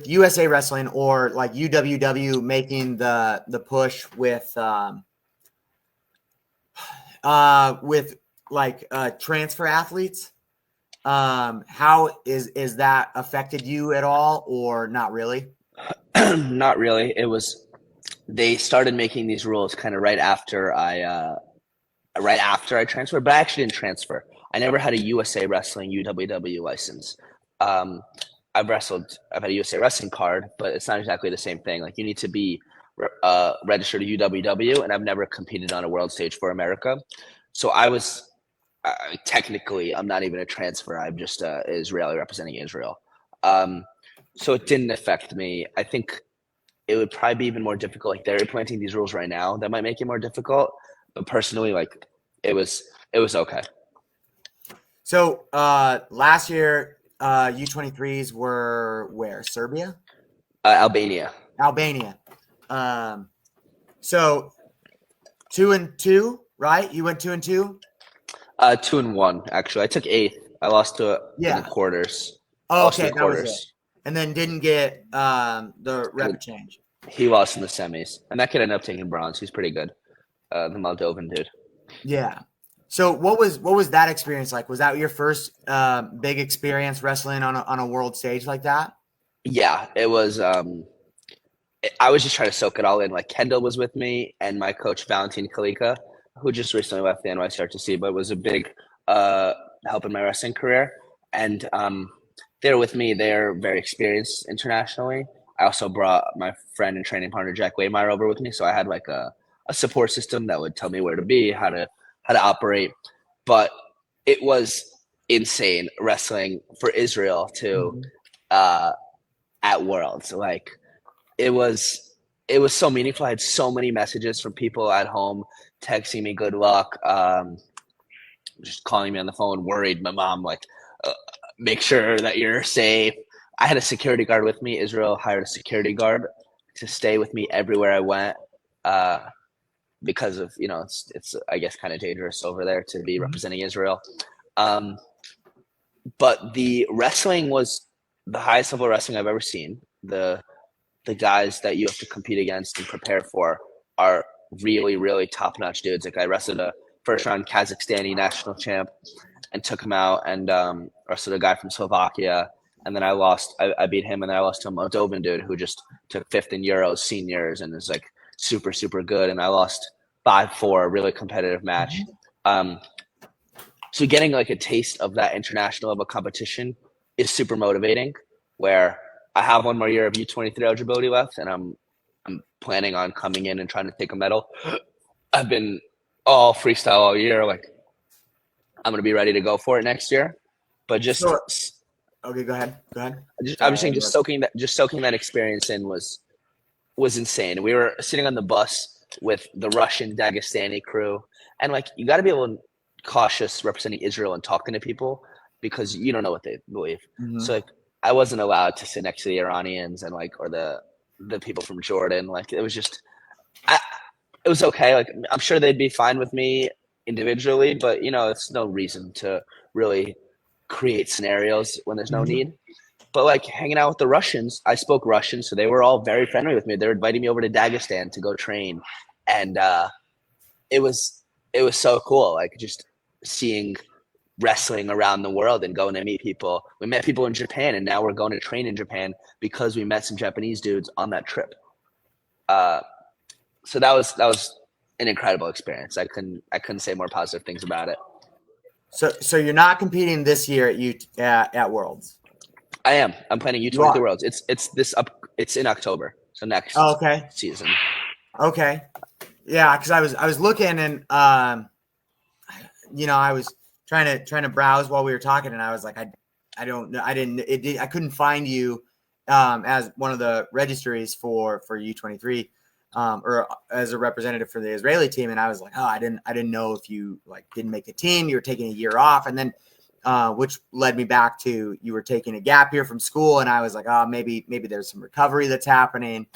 USA Wrestling or like UWW making the push with transfer athletes, how is that affected you at all or not really? Not really. They started making these rules kind of right after I transferred, but I actually didn't transfer. I never had a USA Wrestling UWW license. I've had a USA Wrestling card, but it's not exactly the same thing. Like you need to be registered to UWW, and I've never competed on a world stage for America. So I was technically, I'm not even a transfer. I'm just Israeli representing Israel. So it didn't affect me. I think it would probably be even more difficult. Like they're implementing these rules right now that might make it more difficult. But personally, like it was okay. So last year, U23s were where? Serbia? Albania. So 2-2, right? You went 2-2? 2-1, actually. I took 8th. I lost to it in the quarters. Oh, okay, that was it. And then didn't get the rep change. He lost in the semis. And that kid ended up taking bronze. He's pretty good. The Moldovan dude. Yeah. So what was that experience like? Was that your first big experience wrestling on a world stage like that? Yeah, it was. I was just trying to soak it all in. Like Kendall was with me, and my coach Valentin Kalika, who just recently left the NYCRTC, but was a big uh, help in my wrestling career. And they're with me. They're very experienced internationally. I also brought my friend and training partner Jack Waymeyer over with me, so I had like a support system that would tell me where to be, how to operate. But it was insane wrestling for Israel to Mm-hmm. uh, at Worlds. Like it was it was so meaningful. I had so many messages from people at home texting me good luck, just calling me on the phone, worried. My mom like, uh, make sure that you're safe. I had a security guard with me. Israel hired a security guard to stay with me everywhere I went, uh, because of it's I guess kind of dangerous over there to be representing Israel. Um, but the wrestling was the highest level of wrestling I've ever seen. The guys that you have to compete against and prepare for are really, really top notch dudes. Like I wrestled a first round Kazakhstani national champ and took him out, and wrestled a guy from Slovakia. And then I lost, I beat him, and then I lost to a Moldovan dude who just took fifth in Euros seniors and is like super, super good. And I lost 5-4, a really competitive match. Mm-hmm. Um, so getting like a taste of that international level competition is super motivating. Where I have one more year of U23 eligibility left, and I'm planning on coming in and trying to take a medal. I've been all freestyle all year. Like I'm gonna be ready to go for it next year. But just, So okay, go ahead. Go ahead. I'm just Sorry. saying, just soaking that experience in was insane. We were sitting on the bus with the Russian Dagestani crew, and like you got to be able to cautious representing Israel and talking to people because you don't know what they believe. Mm-hmm. So like I wasn't allowed to sit next to the Iranians and like or the people from Jordan. Like it was just I, it was okay. Like I'm sure they'd be fine with me individually, but it's no reason to really create scenarios when there's no Mm-hmm. need. But like hanging out with the Russians, I spoke Russian, so they were all very friendly with me. They were inviting me over to Dagestan to go train, and it was it was so cool. Like just seeing wrestling around the world and going to meet people. We met people in Japan, and now we're going to train in Japan because we met some Japanese dudes on that trip. Uh, so that was an incredible experience. I couldn't say more positive things about it. So you're not competing this year at Worlds. I am. I'm planning You U23 are. Worlds. It's in October, so Oh, next okay. season. Okay. Yeah, because I was looking and I was trying to browse while we were talking, and I was like, I don't know, I couldn't find you as one of the registries for U23 or as a representative for the Israeli team, and I was like, oh, I didn't know if you like didn't make the team, you were taking a year off, and then which led me back to you were taking a gap year from school, and I was like, oh, maybe there's some recovery that's happening.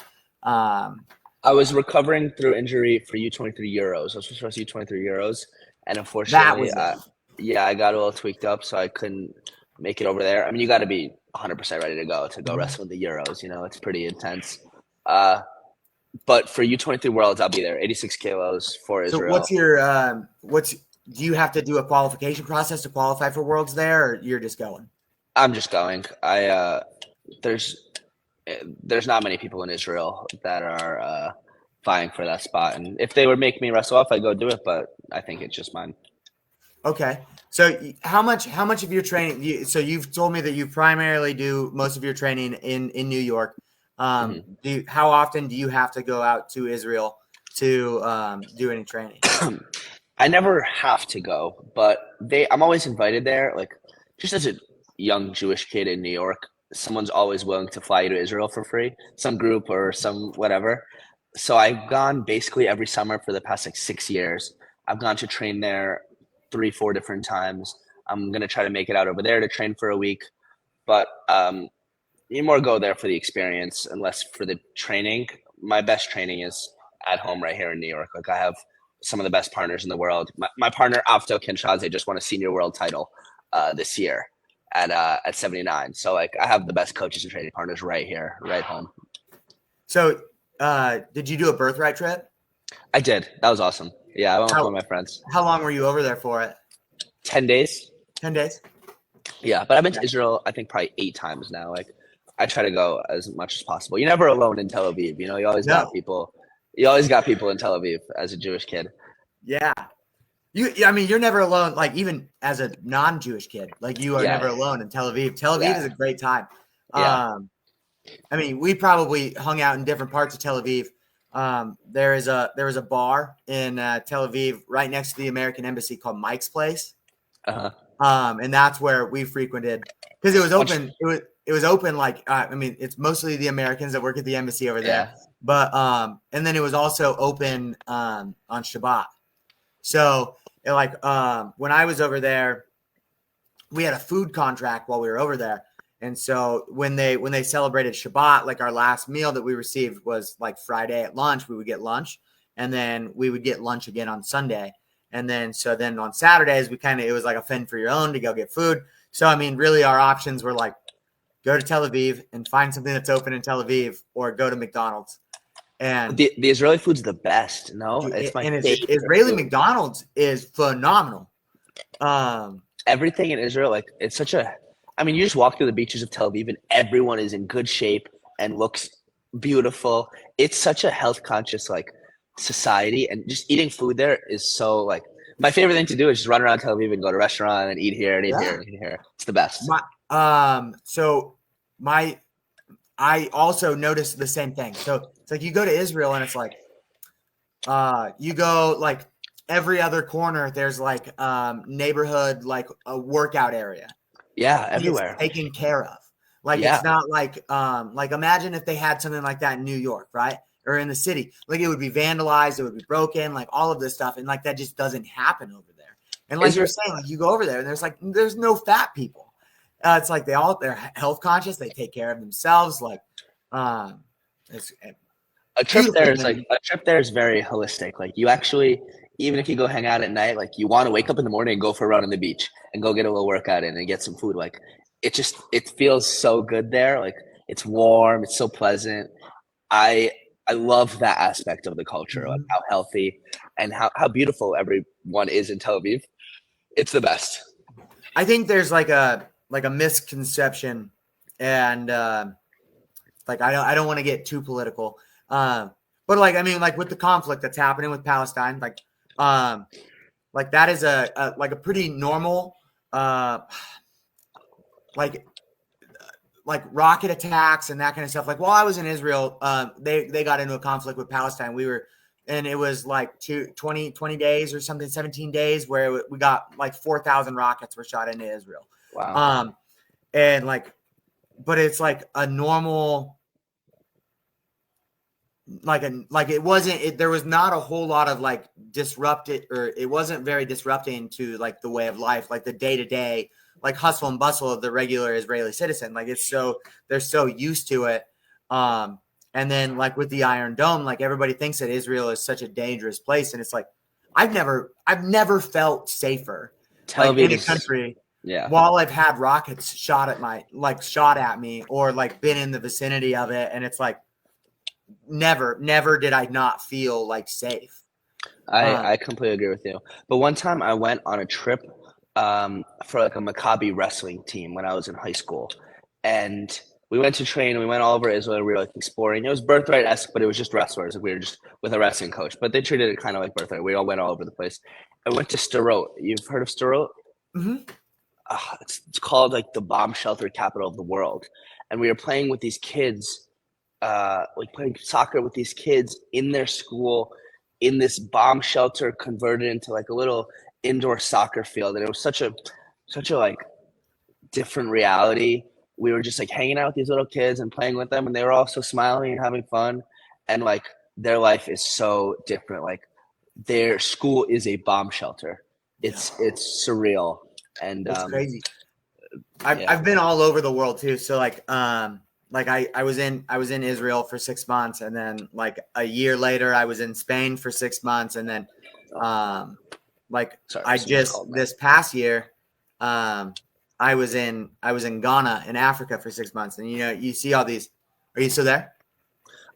Um, I was recovering through injury for U23 Euros. I was supposed to U23 Euros, and that unfortunately, was it. yeah, I got a little tweaked up, so I couldn't make it over there. I mean, you got to be 100% ready to go Mhm. wrestle in the Euros. It's pretty intense. Uh, but for U23 Worlds, I'll be there. 86 kilos for So Israel. do you have to do a qualification process to qualify for Worlds there, or you're just going? I'm just going. There's there's not many people in Israel that are vying for that spot, and if they would make me wrestle off, I'd go do it. But I think it's just mine. Okay. So how much of your training? So you've told me that you primarily do most of your training in New York. Mhm. How often do you have to go out to Israel to do any training? I never have to go, but I'm always invited there. Like just as a young Jewish kid in New York, someone's always willing to fly you to Israel for free, some group or some whatever. So I've gone basically every summer for the past like 6 years. I've gone to train there 3, 4 different times. I'm gonna try to make it out over there to train for a week, but you more go there for the experience and less for the training. My best training is at home right here in New York. Like I have some of the best partners in the world. My partner Avto Kenshaze just won a senior world title this year at 79. So like I have the best coaches and training partners right here, right home. So did you do a birthright trip? I did. That was awesome. Yeah, I went with How one of my friends. how long were you over there for it? 10 days. 10 days? Yeah, but I've been to Okay. Israel, I think probably 8 times now. Like, I try to go as much as possible. You're never alone in Tel Aviv. You know, you always got No. people. You always got people in Tel Aviv as a Jewish kid. Yeah. I mean, you're never alone. Like even as a non-Jewish kid, like you are never Yeah, alone in Tel Aviv. Tel Aviv is yeah, a great time. yeah. Um, I mean, we probably hung out in different parts of Tel Aviv. There was a bar in Tel Aviv right next to the American Embassy called Mike's Place, Uh-huh. and that's where we frequented because it was Bunch, open. It was open like I mean, it's mostly the Americans that work at the embassy over there, yeah. but and then it was also open on Shabbat. So when I was over there, we had a food contract while we were over there. And so when they celebrated Shabbat, like our last meal that we received was like Friday at lunch, we would get lunch, and then we would get lunch again on Sunday. And then on Saturdays, it was like a fend for your own to go get food. So I mean, really our options were like go to Tel Aviv and find something that's open in Tel Aviv or go to McDonald's. And The Israeli food's the best. No, dude, it's my and favorite Israeli food. McDonald's is phenomenal. Um, Everything in Israel, like it's such a. I mean, you just walk through the beaches of Tel Aviv, and everyone is in good shape and looks beautiful. It's such a health conscious like society, and just eating food there is so like my favorite thing to do is just run around Tel Aviv and go to a restaurant and eat here and eat here yeah. and eat here. It's the best. So my I also noticed the same thing. So it's like you go to Israel and it's like you go like every other corner there's like neighborhood like a workout area Yeah, and it's everywhere. taken care of. Like Yeah, it's not like imagine if they had something like that in New York, right? Or in the city. Like it would be vandalized, it would be broken, like all of this stuff. And like that just doesn't happen over there. And like you're Israel. saying, like you go over there and there's no fat people. It's like they're health conscious, they take care of themselves. Like it's a A trip beautiful there is like thing. a trip there is very holistic. Like you actually, even if you go hang out at night, like you want to wake up in the morning and go for a run on the beach and go get a little workout in and get some food. Like it feels so good there. Like it's warm, it's so pleasant. I I love that aspect of the culture, like Mhm. how healthy and how beautiful everyone is in Tel Aviv. It's the best. I think there's like a misconception, and like I don't want to get too political, but like I mean like with the conflict that's happening with Palestine, um, like that is a pretty normal uh like rocket attacks and that kind of stuff. Like while I was in Israel, they got into a conflict with Palestine. And it was like 20 days or something, 17 days where we got like 4,000 rockets were shot into Israel. Wow. Um, and like, but it's like a normal, it wasn't, there was not a whole lot of like disrupted, or it wasn't very disrupting to like the way of life, like the day to day, like hustle and bustle of the regular Israeli citizen. Like they're so used to it. And then like with the Iron Dome, like everybody thinks that Israel is such a dangerous place. And it's like, I've never felt safer, Tel like Aviv any is country yeah. while I've had rockets shot at me or like been in the vicinity of it. And it's like, never did I not feel like safe. I completely agree with you. But one time I went on a trip for like a Maccabi wrestling team when I was in high school, and we went to train. We went all over Israel. We were like exploring. It was birthright esque, but it was just wrestlers. Like, we were just with a wrestling coach, but they treated it kind of like birthright. We all went all over the place. I went to Sderot. You've heard of Sderot? Mhm. It's called like the bomb shelter capital of the world, and we were playing with these kids, like playing soccer with these kids in their school in this bomb shelter converted into like a little indoor soccer field, and it was such a like different reality. We were just like hanging out with these little kids and playing with them, and they were all so smiling and having fun, and like their life is so different. Like their school is a bomb shelter. Yeah, It's surreal, and it's crazy. I've yeah. I've been all over the world too. So like I was in Israel for 6 months, and then like a year later I was in Spain for 6 months, and then like Sorry, I someone's just called me. this past year um I was in Ghana in Africa for 6 months, and you see all these. Are you still there?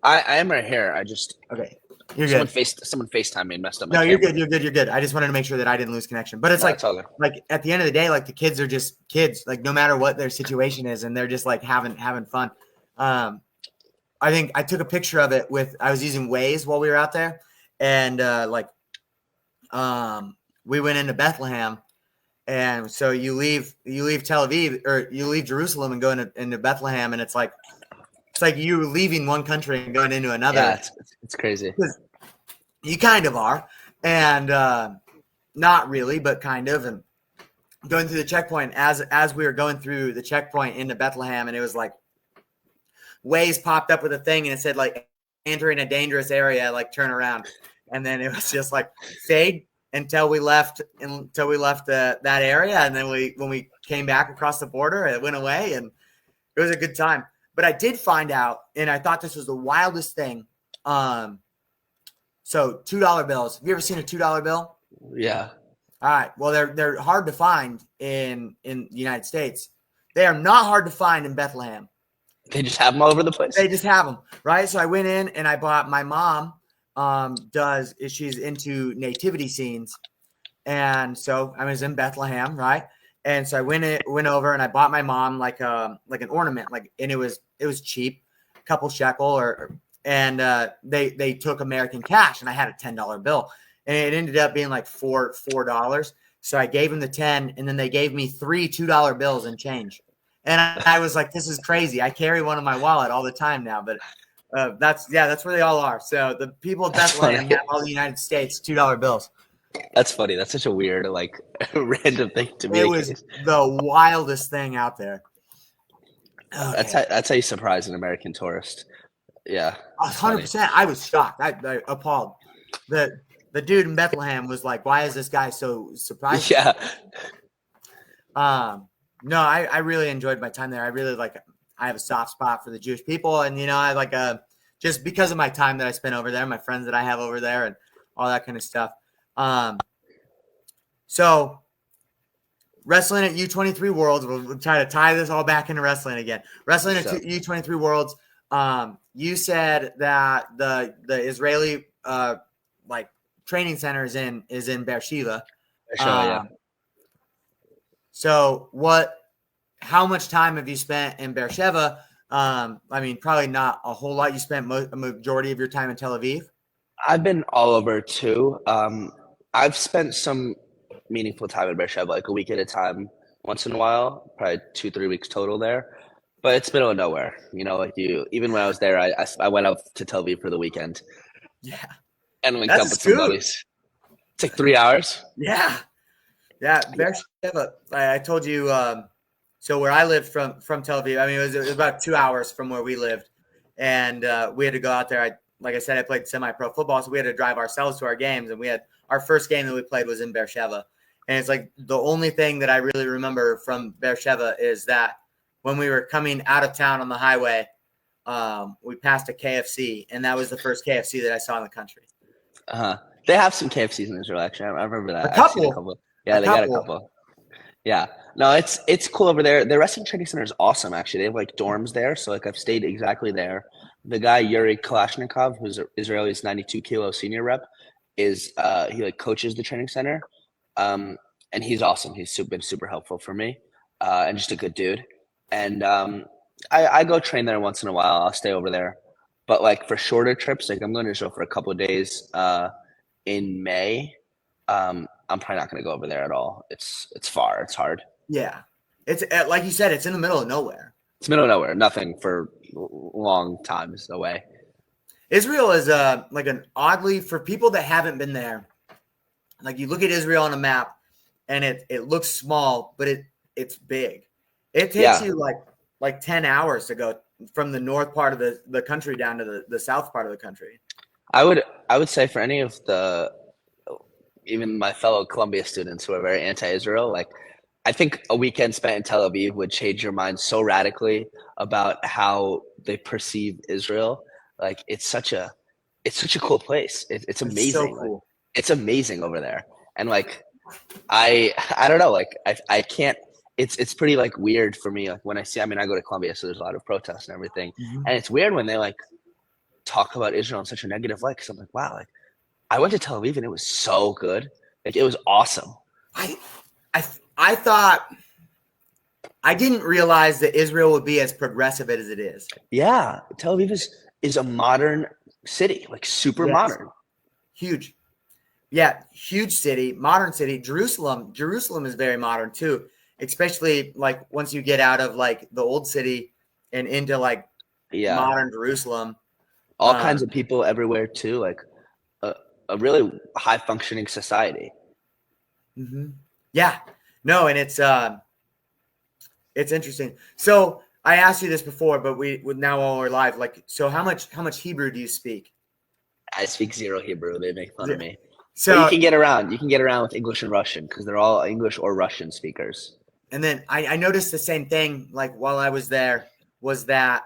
I am right here. I just Okay. You're good. Someone FaceTime me and messed up my No, you're camera. good. You're good. You're good. I just wanted to make sure that I didn't lose connection. But it's No, it's all good. like at the end of the day, like the kids are just kids, like no matter what their situation is, and they're just like having fun. I think I took a picture of it I was using Waze while we were out there, and we went into Bethlehem, and so you leave Tel Aviv or you leave Jerusalem and go into Bethlehem, and it's like you leaving one country and going into another. Yeah, it's crazy. You kind of are, and not really, but kind of. And going through the checkpoint, as we were going through the checkpoint into Bethlehem, and it was like Waze popped up with a thing, and it said like entering a dangerous area, like turn around, and then it was just like fade until we left that area, and then when we came back across the border, it went away, and it was a good time. But I did find out, and I thought this was the wildest thing. So $2 bills. Have you ever seen a $2 bill? Yeah. All right. Well, they're hard to find in the United States. They are not hard to find in Bethlehem. They just have them all over the place. They just have them, right? So I went in and I bought. My mom she's into nativity scenes, and so I was in Bethlehem, right? And so I went over and I bought my mom like an ornament, and it was cheap, a couple shekel and they took American cash, and I had a $10 bill, and it ended up being like $4. So I gave them the 10, and then they gave me 3 $2 bills and change. And I was like, this is crazy. I carry one in my wallet all the time now, but that's where they all are. So the people of Bethlehem have all the United States $2 bills. That's funny. That's such a weird, like, random thing to me. It was the wildest thing out there. Okay. That's how you surprise an American tourist. Yeah, 100%. I was shocked. I appalled. The dude in Bethlehem was like, "Why is this guy so surprised?" Yeah. No, I really enjoyed my time there. I have a soft spot for the Jewish people, and I like just because of my time that I spent over there, my friends that I have over there, and all that kind of stuff. So wrestling at U23 Worlds, we'll try to tie this all back into wrestling again. Wrestling at U23 Worlds. You said that the Israeli training center is in Beersheba. Yeah. So how much time have you spent in Beersheba? I mean, probably not a whole lot. You spent a majority of your time in Tel Aviv. I've been all over too. I've spent some meaningful time in Beersheba, like a week at a time, once in a while, probably 2-3 weeks total there. But it's middle of nowhere, even when I was there, I went out to Tel Aviv for the weekend. Yeah. And linked up with some buddies. It's like 3 hours. Yeah. Yeah. Beersheba, I told you, so where I lived from Tel Aviv, I mean, it was about 2 hours from where we lived. And we had to go out there. Like I said, I played semi-pro football, so we had to drive ourselves to our games. And our first game that we played was in Beersheba. And it's like the only thing that I really remember from Beersheba is that when we were coming out of town on the highway, we passed a KFC, and that was the first KFC that I saw in the country. They have some KFCs in Israel, actually. I remember that. A couple. Yeah, they got a couple. Yeah. No, it's cool over there. The wrestling training center is awesome, actually. They have like dorms there, so like I've stayed exactly there. The guy Yuri Kalashnikov, who's Israeli's 92 kilo senior rep, he like coaches the training center, and he's awesome. He's been super helpful for me, and just a good dude. And I go train there once in a while. I'll stay over there, but like for shorter trips, like I'm going to Israel for a couple of days in May. I'm probably not going to go over there at all. It's far. It's hard. Yeah, it's like you said, it's in the middle of nowhere. It's middle of nowhere. Nothing for long times away. Israel is like an oddly, for people that haven't been there, like you look at Israel on a map and it looks small, but it's big. It takes you like 10 hours to go from the north part of the country down to the south part of the country. I would say for any of even my fellow Columbia students who are very anti-Israel, like I think a weekend spent in Tel Aviv would change your mind so radically about how they perceive Israel. Like it's such a cool place. It's amazing. It's so cool. It's amazing over there. And like I don't know, like I can't. It's pretty like weird for me. Like when I go to Columbia, so there's a lot of protests and everything, and it's weird when they like talk about Israel in such a negative light because I'm like, wow, like I went to Tel Aviv and it was so good. Like it was awesome. I I thought I didn't realize that Israel would be as progressive as it is. Yeah, Tel Aviv is a modern city, like super Yes, modern. huge. Yeah, huge city, modern city. Jerusalem is very modern too, especially like once you get out of like the old city and into like Yeah, modern Jerusalem. all kinds of people everywhere too, like a, a really high functioning society. Mm-hmm. Yeah, no, and it's interesting. So I asked you this before, but we now while we're live, like, so how much Hebrew do you speak? I speak zero Hebrew. They make fun of me. But you So can get around. You can get around with English and Russian because they're all English or Russian speakers. and then I noticed the same thing like while I was there was that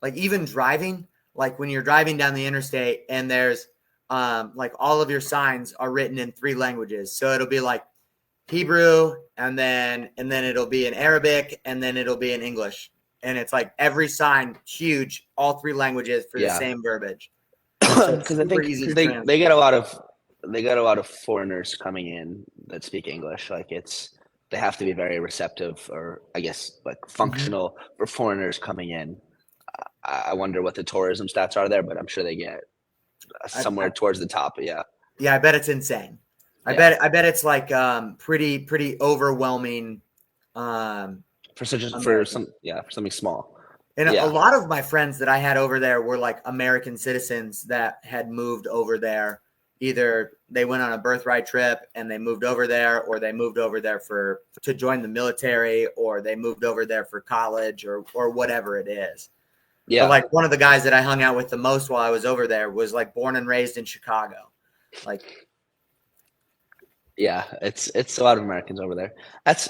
like even driving, like when you're driving down the interstate and there's like all of your signs are written in three languages. So it'll be like Hebrew and then it'll be in Arabic and then it'll be in English. And it's like every sign huge, all three languages for the Yeah, same verbiage. And so it's because I super think easy because to they translate. get a lot of foreigners coming in that speak English. Like they have to be very receptive or I guess like Mm-hmm. functional for foreigners coming in. I wonder what the tourism stats are there, but I'm sure they get I somewhere towards the top. Yeah, Yeah, I bet it's insane. yeah. I bet it's like pretty overwhelming um For American. some for something small. And a Yeah, lot of my friends that I had over there were like American citizens that had moved over there. Either they went on a birthright trip and they moved over there, or they moved over there for to join the military, or they moved over there for college, or whatever it is. But yeah. like one of the guys that I hung out with the most while I was over there was like born and raised in Chicago. Like Yeah, it's a lot of Americans over there. That's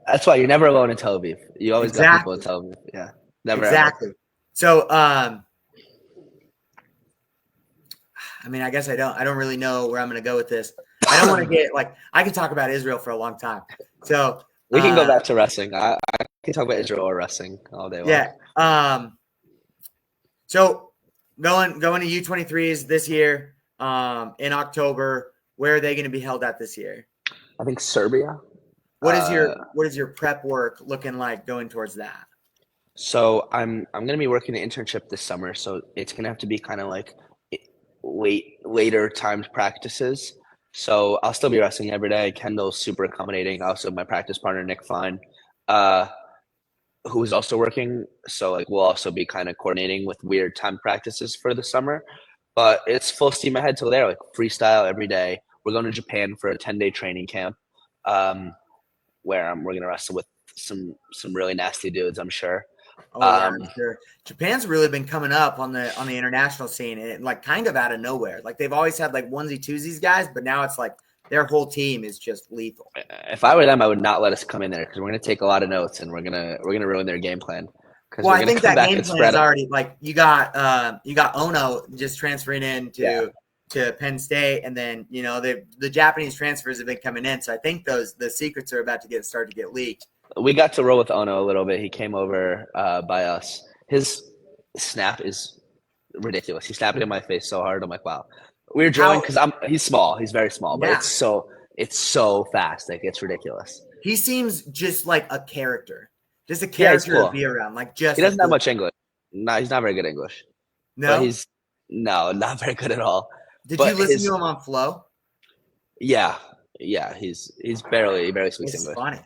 that's why you're never alone in Tel Aviv. You always got people in exactly, Tel Aviv. Yeah, never ever. exactly. So I mean, I guess I don't really know where I'm going to go with this. I don't want to get like I could talk about Israel for a long time. So We can go back to wrestling. I can talk about Israel or wrestling all day long. yeah. So going to U23s this year in October. Where are they going to be held at this year? I think Serbia. What is your prep work looking like going towards that? So I'm gonna be working an internship this summer, so it's gonna have to be kind of like later timed practices. So I'll still be wrestling every day. Kendall's super accommodating. Also, my practice partner Nick Fine, uh, who is also working. So like we'll also be kind of coordinating with weird time practices for the summer. But it's full steam ahead till there, like freestyle every day. We're going to Japan for a 10-day training camp, um, where we're gonna wrestle with some really nasty dudes, I'm sure. Oh yeah, Um, I'm sure. Japan's really been coming up on the international scene and like kind of out of nowhere. Like they've always had like onesie twosies guys, but now it's like their whole team is just lethal. if I were them, I would not let us come in there because we're gonna take a lot of notes and we're gonna ruin their game plan because Well, we're I gonna think come that back game and plan spread is them. already like you got Ono just transferring in Yeah, to Penn State, and then the Japanese transfers have been coming in. So I think the secrets are about to start to get leaked. we got to roll with Ono a little bit. He came over by us. His snap is ridiculous. He snapped it in my face so hard. I'm like, wow. We were drilling How because he's small. He's very small, but Yeah, it's so fast. Like it's ridiculous. he seems just like a character, just a Yeah, he's character to cool. be around, like He just a doesn't have cool. much English. No, he's not very good English, but No, no, not very good at all. did you But listen to him on Flow? yeah, yeah, he barely speaks It's English. funny.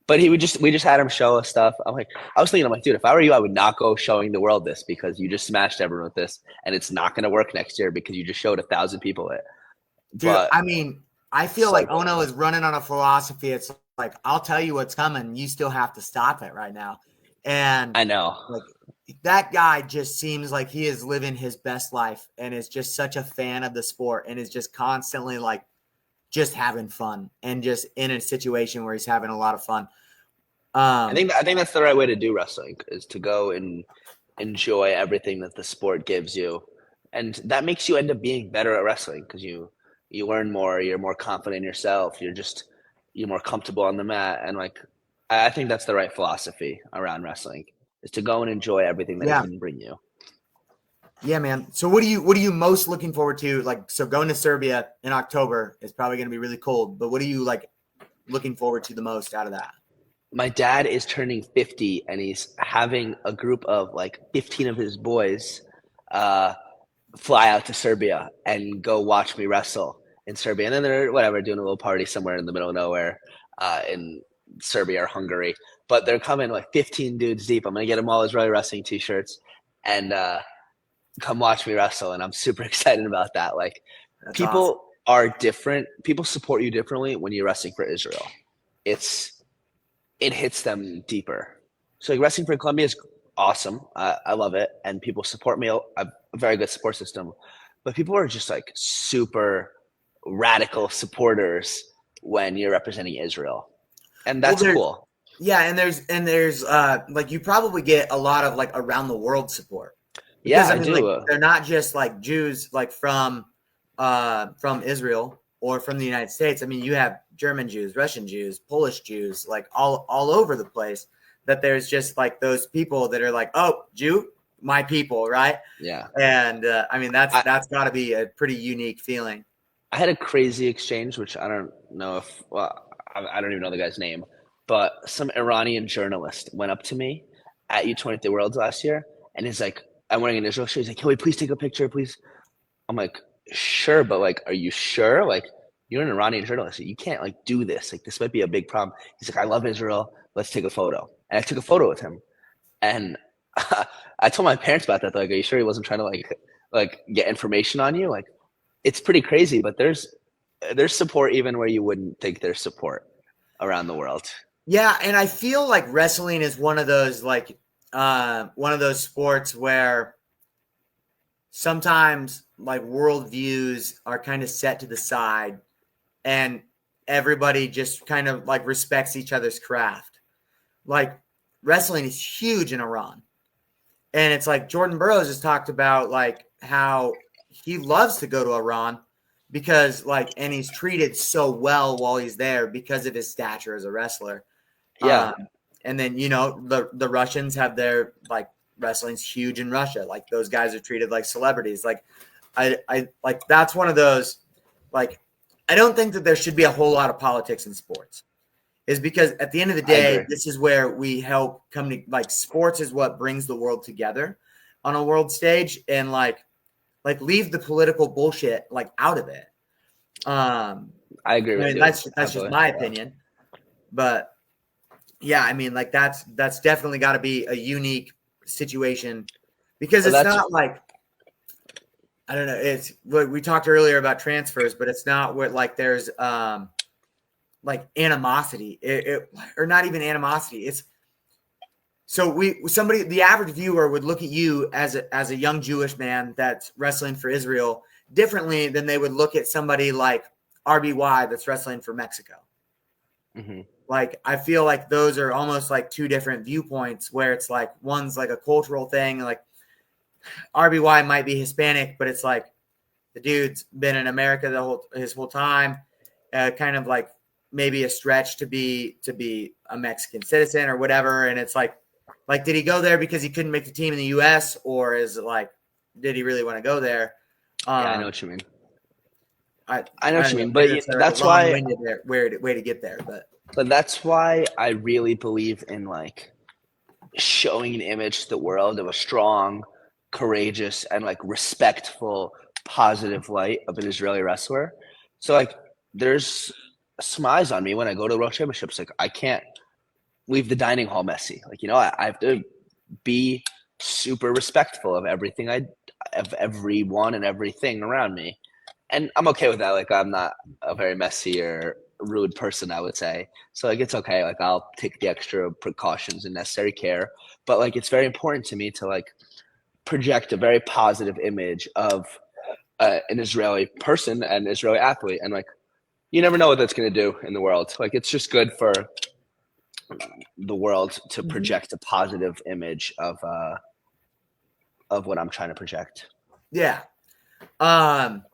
But we just had him show us stuff. I was thinking, I'm like, dude, if I were you, I would not go showing the world this because you just smashed everyone with this, and it's not going to work next year because you just showed 1,000 people it. Dude, But I mean, I feel so like Ono is running on a philosophy. It's like, I'll tell you what's coming. You still have to stop it right now. And I know. like that guy just seems like he is living his best life and is just such a fan of the sport and is just constantly like just having fun and just in a situation where he's having a lot of fun. I think that's the right way to do wrestling is to go and enjoy everything that the sport gives you, and that makes you end up being better at wrestling because you learn more, you're more confident in yourself, you're more comfortable on the mat, and like I think that's the right philosophy around wrestling is to go and enjoy everything that it Yeah. can bring you. Yeah, man. So what are you most looking forward to? Like, so going to Serbia in October is probably going to be really cold, but what are you like looking forward to the most out of that? My dad is turning 50 and he's having a group of like 15 of his boys uh, fly out to Serbia and go watch me wrestle in Serbia. And then they're whatever doing a little party somewhere in the middle of nowhere in Serbia or Hungary. But they're coming like 15 dudes deep. I'm gonna get them all Israeli wrestling t-shirts and come watch me wrestle. And I'm super excited about that. Like That's awesome. people are different. People support you differently when you're wrestling for Israel. It hits them deeper. So like wrestling for Colombia is awesome. I love it, and people support me. I have a very good support system, but people are just like super radical supporters when you're representing Israel, and Well, that's cool. yeah, and there's like you probably get a lot of like around the world support because Yeah, I I mean like do. they're not just like Jews like from Israel or from the United States. I mean, you have German Jews, Russian Jews, Polish Jews, like all over the place. That there's just like those people that are like, oh, Jew, my people, right? Yeah, And I mean, I that's got to be a pretty unique feeling. I had a crazy exchange, which I don't know if well, I don't even know the guy's name, but some Iranian journalist went up to me at U23 Worlds last year, and he's like, "I'm wearing an Israel shirt." He's like, "Can we please take a picture, please?" I'm like, sure, but like, are you sure? Like, you're an Iranian journalist. You can't like do this. Like, this might be a big problem. He's like, I love Israel. Let's take a photo. And I took a photo with him. And I told my parents about that. They're like, are you sure he wasn't trying to like get information on you? Like, it's pretty crazy, but there's support even where you wouldn't think there's support around the world. Yeah, and I feel like wrestling is one of those sports where sometimes like worldviews are kind of set to the side and everybody just kind of like respects each other's craft. Like wrestling is huge in Iran. And it's like Jordan Burroughs has talked about like how he loves to go to Iran because like and he's treated so well while he's there because of his stature as a wrestler. Yeah, Um, and then the Russians have their like wrestling's huge in Russia. Like those guys are treated like celebrities. Like I like that's one of those like I don't think that there should be a whole lot of politics in sports. Is because at the end of the I day, agree. this is where we help come to like sports is what brings the world together on a world stage and like leave the political bullshit like out of it. I agree I with mean you that's just heavily. my Yeah. opinion, but yeah, I mean, like that's definitely got to be a unique situation because Well, it's that's not like I don't know. It's what we talked earlier about transfers, but it's not what like there's like animosity or not even animosity. It's so somebody the average viewer would look at you as a young Jewish man that's wrestling for Israel differently than they would look at somebody like RBY that's wrestling for Mexico. hmm Like I feel like those are almost like two different viewpoints where it's like one's like a cultural thing like RBY might be Hispanic but it's like the dude's been in America his whole time kind of like maybe a stretch to be a Mexican citizen or whatever and it's like did he go there because he couldn't make the team in the US or is it like did he really want to go there Yeah, I know um what you mean. I I know I what don't you know mean, maybe but it's a that's why long-winded way to get there But that's why I really believe in like showing an image to the world of a strong, courageous, and like respectful, positive light of an Israeli wrestler. So like there's some eyes on me when I go to world championships. Like I can't leave the dining hall messy. Like, I have to be super respectful of everything of everyone and everything around me. And I'm okay with that. Like I'm not a very messy or rude person, I would say. So like it's okay. Like I'll take the extra precautions and necessary care. But like it's very important to me to like project a very positive image of an Israeli person and Israeli athlete. And like you never know what that's going to do in the world. Like it's just good for the world to but project a positive image of what I'm trying to project. yeah um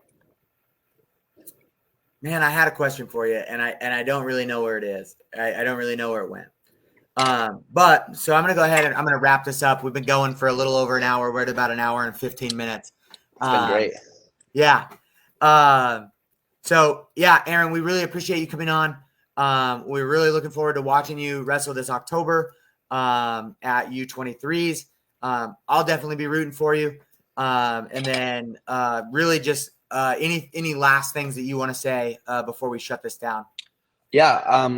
Man, I had a question for you, and I don't really know where it is. I don't really know where it went. But so I'm going to go ahead and I'm going to wrap this up. We've been going for a little over an hour. We're at about an hour and 15 minutes. It's been great. Yeah. So yeah, Aaron, we really appreciate you coming on. We're really looking forward to watching you wrestle this October at U23s. I'll definitely be rooting for you. And then really just any last things that you want to say before we shut this down? Yeah,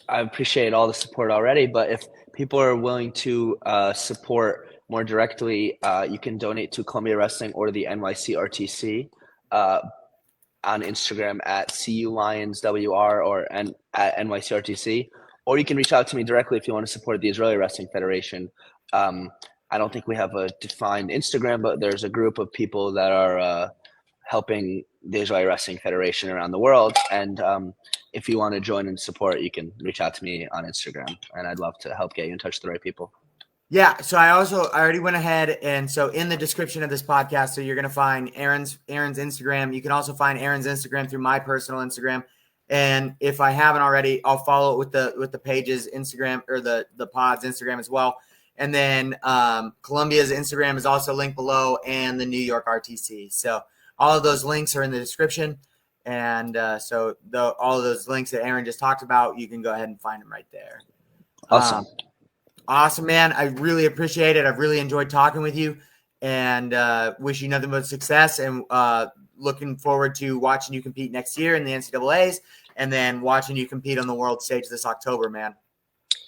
I appreciate all the support already, but if people are willing to support more directly, you can donate to Columbia Wrestling or the NYCRTC on Instagram at CULionsWR or at NYCRTC, or you can reach out to me directly if you want to support the Israeli Wrestling Federation. I don't think we have a defined Instagram, but there's a group of people that are helping the Israeli Wrestling Federation around the world. And if you want to join and support, you can reach out to me on Instagram, and I'd love to help get you in touch with the right people. Yeah. So I already went ahead. And so in the description of this podcast, so you're going to find Aaron's Instagram. You can also find Aaron's Instagram through my personal Instagram. And if I haven't already, I'll follow it with the page's Instagram or the pod's Instagram as well. And then Columbia's Instagram is also linked below, and the New York RTC. So all of those links are in the description. And so all of those links that Aaron just talked about, you can go ahead and find them right there. Awesome. Awesome, man. I really appreciate it. I've really enjoyed talking with you, and wish you nothing but success, and looking forward to watching you compete next year in the NCAAs, and then watching you compete on the world stage this October, man.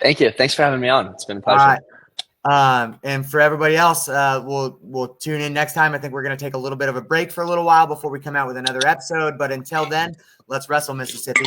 Thank you. Thanks for having me on. It's been a pleasure. All right. And for everybody else, we'll tune in next time. I think we're going to take a little bit of a break for a little while before we come out with another episode. But until then, let's wrestle, Mississippi.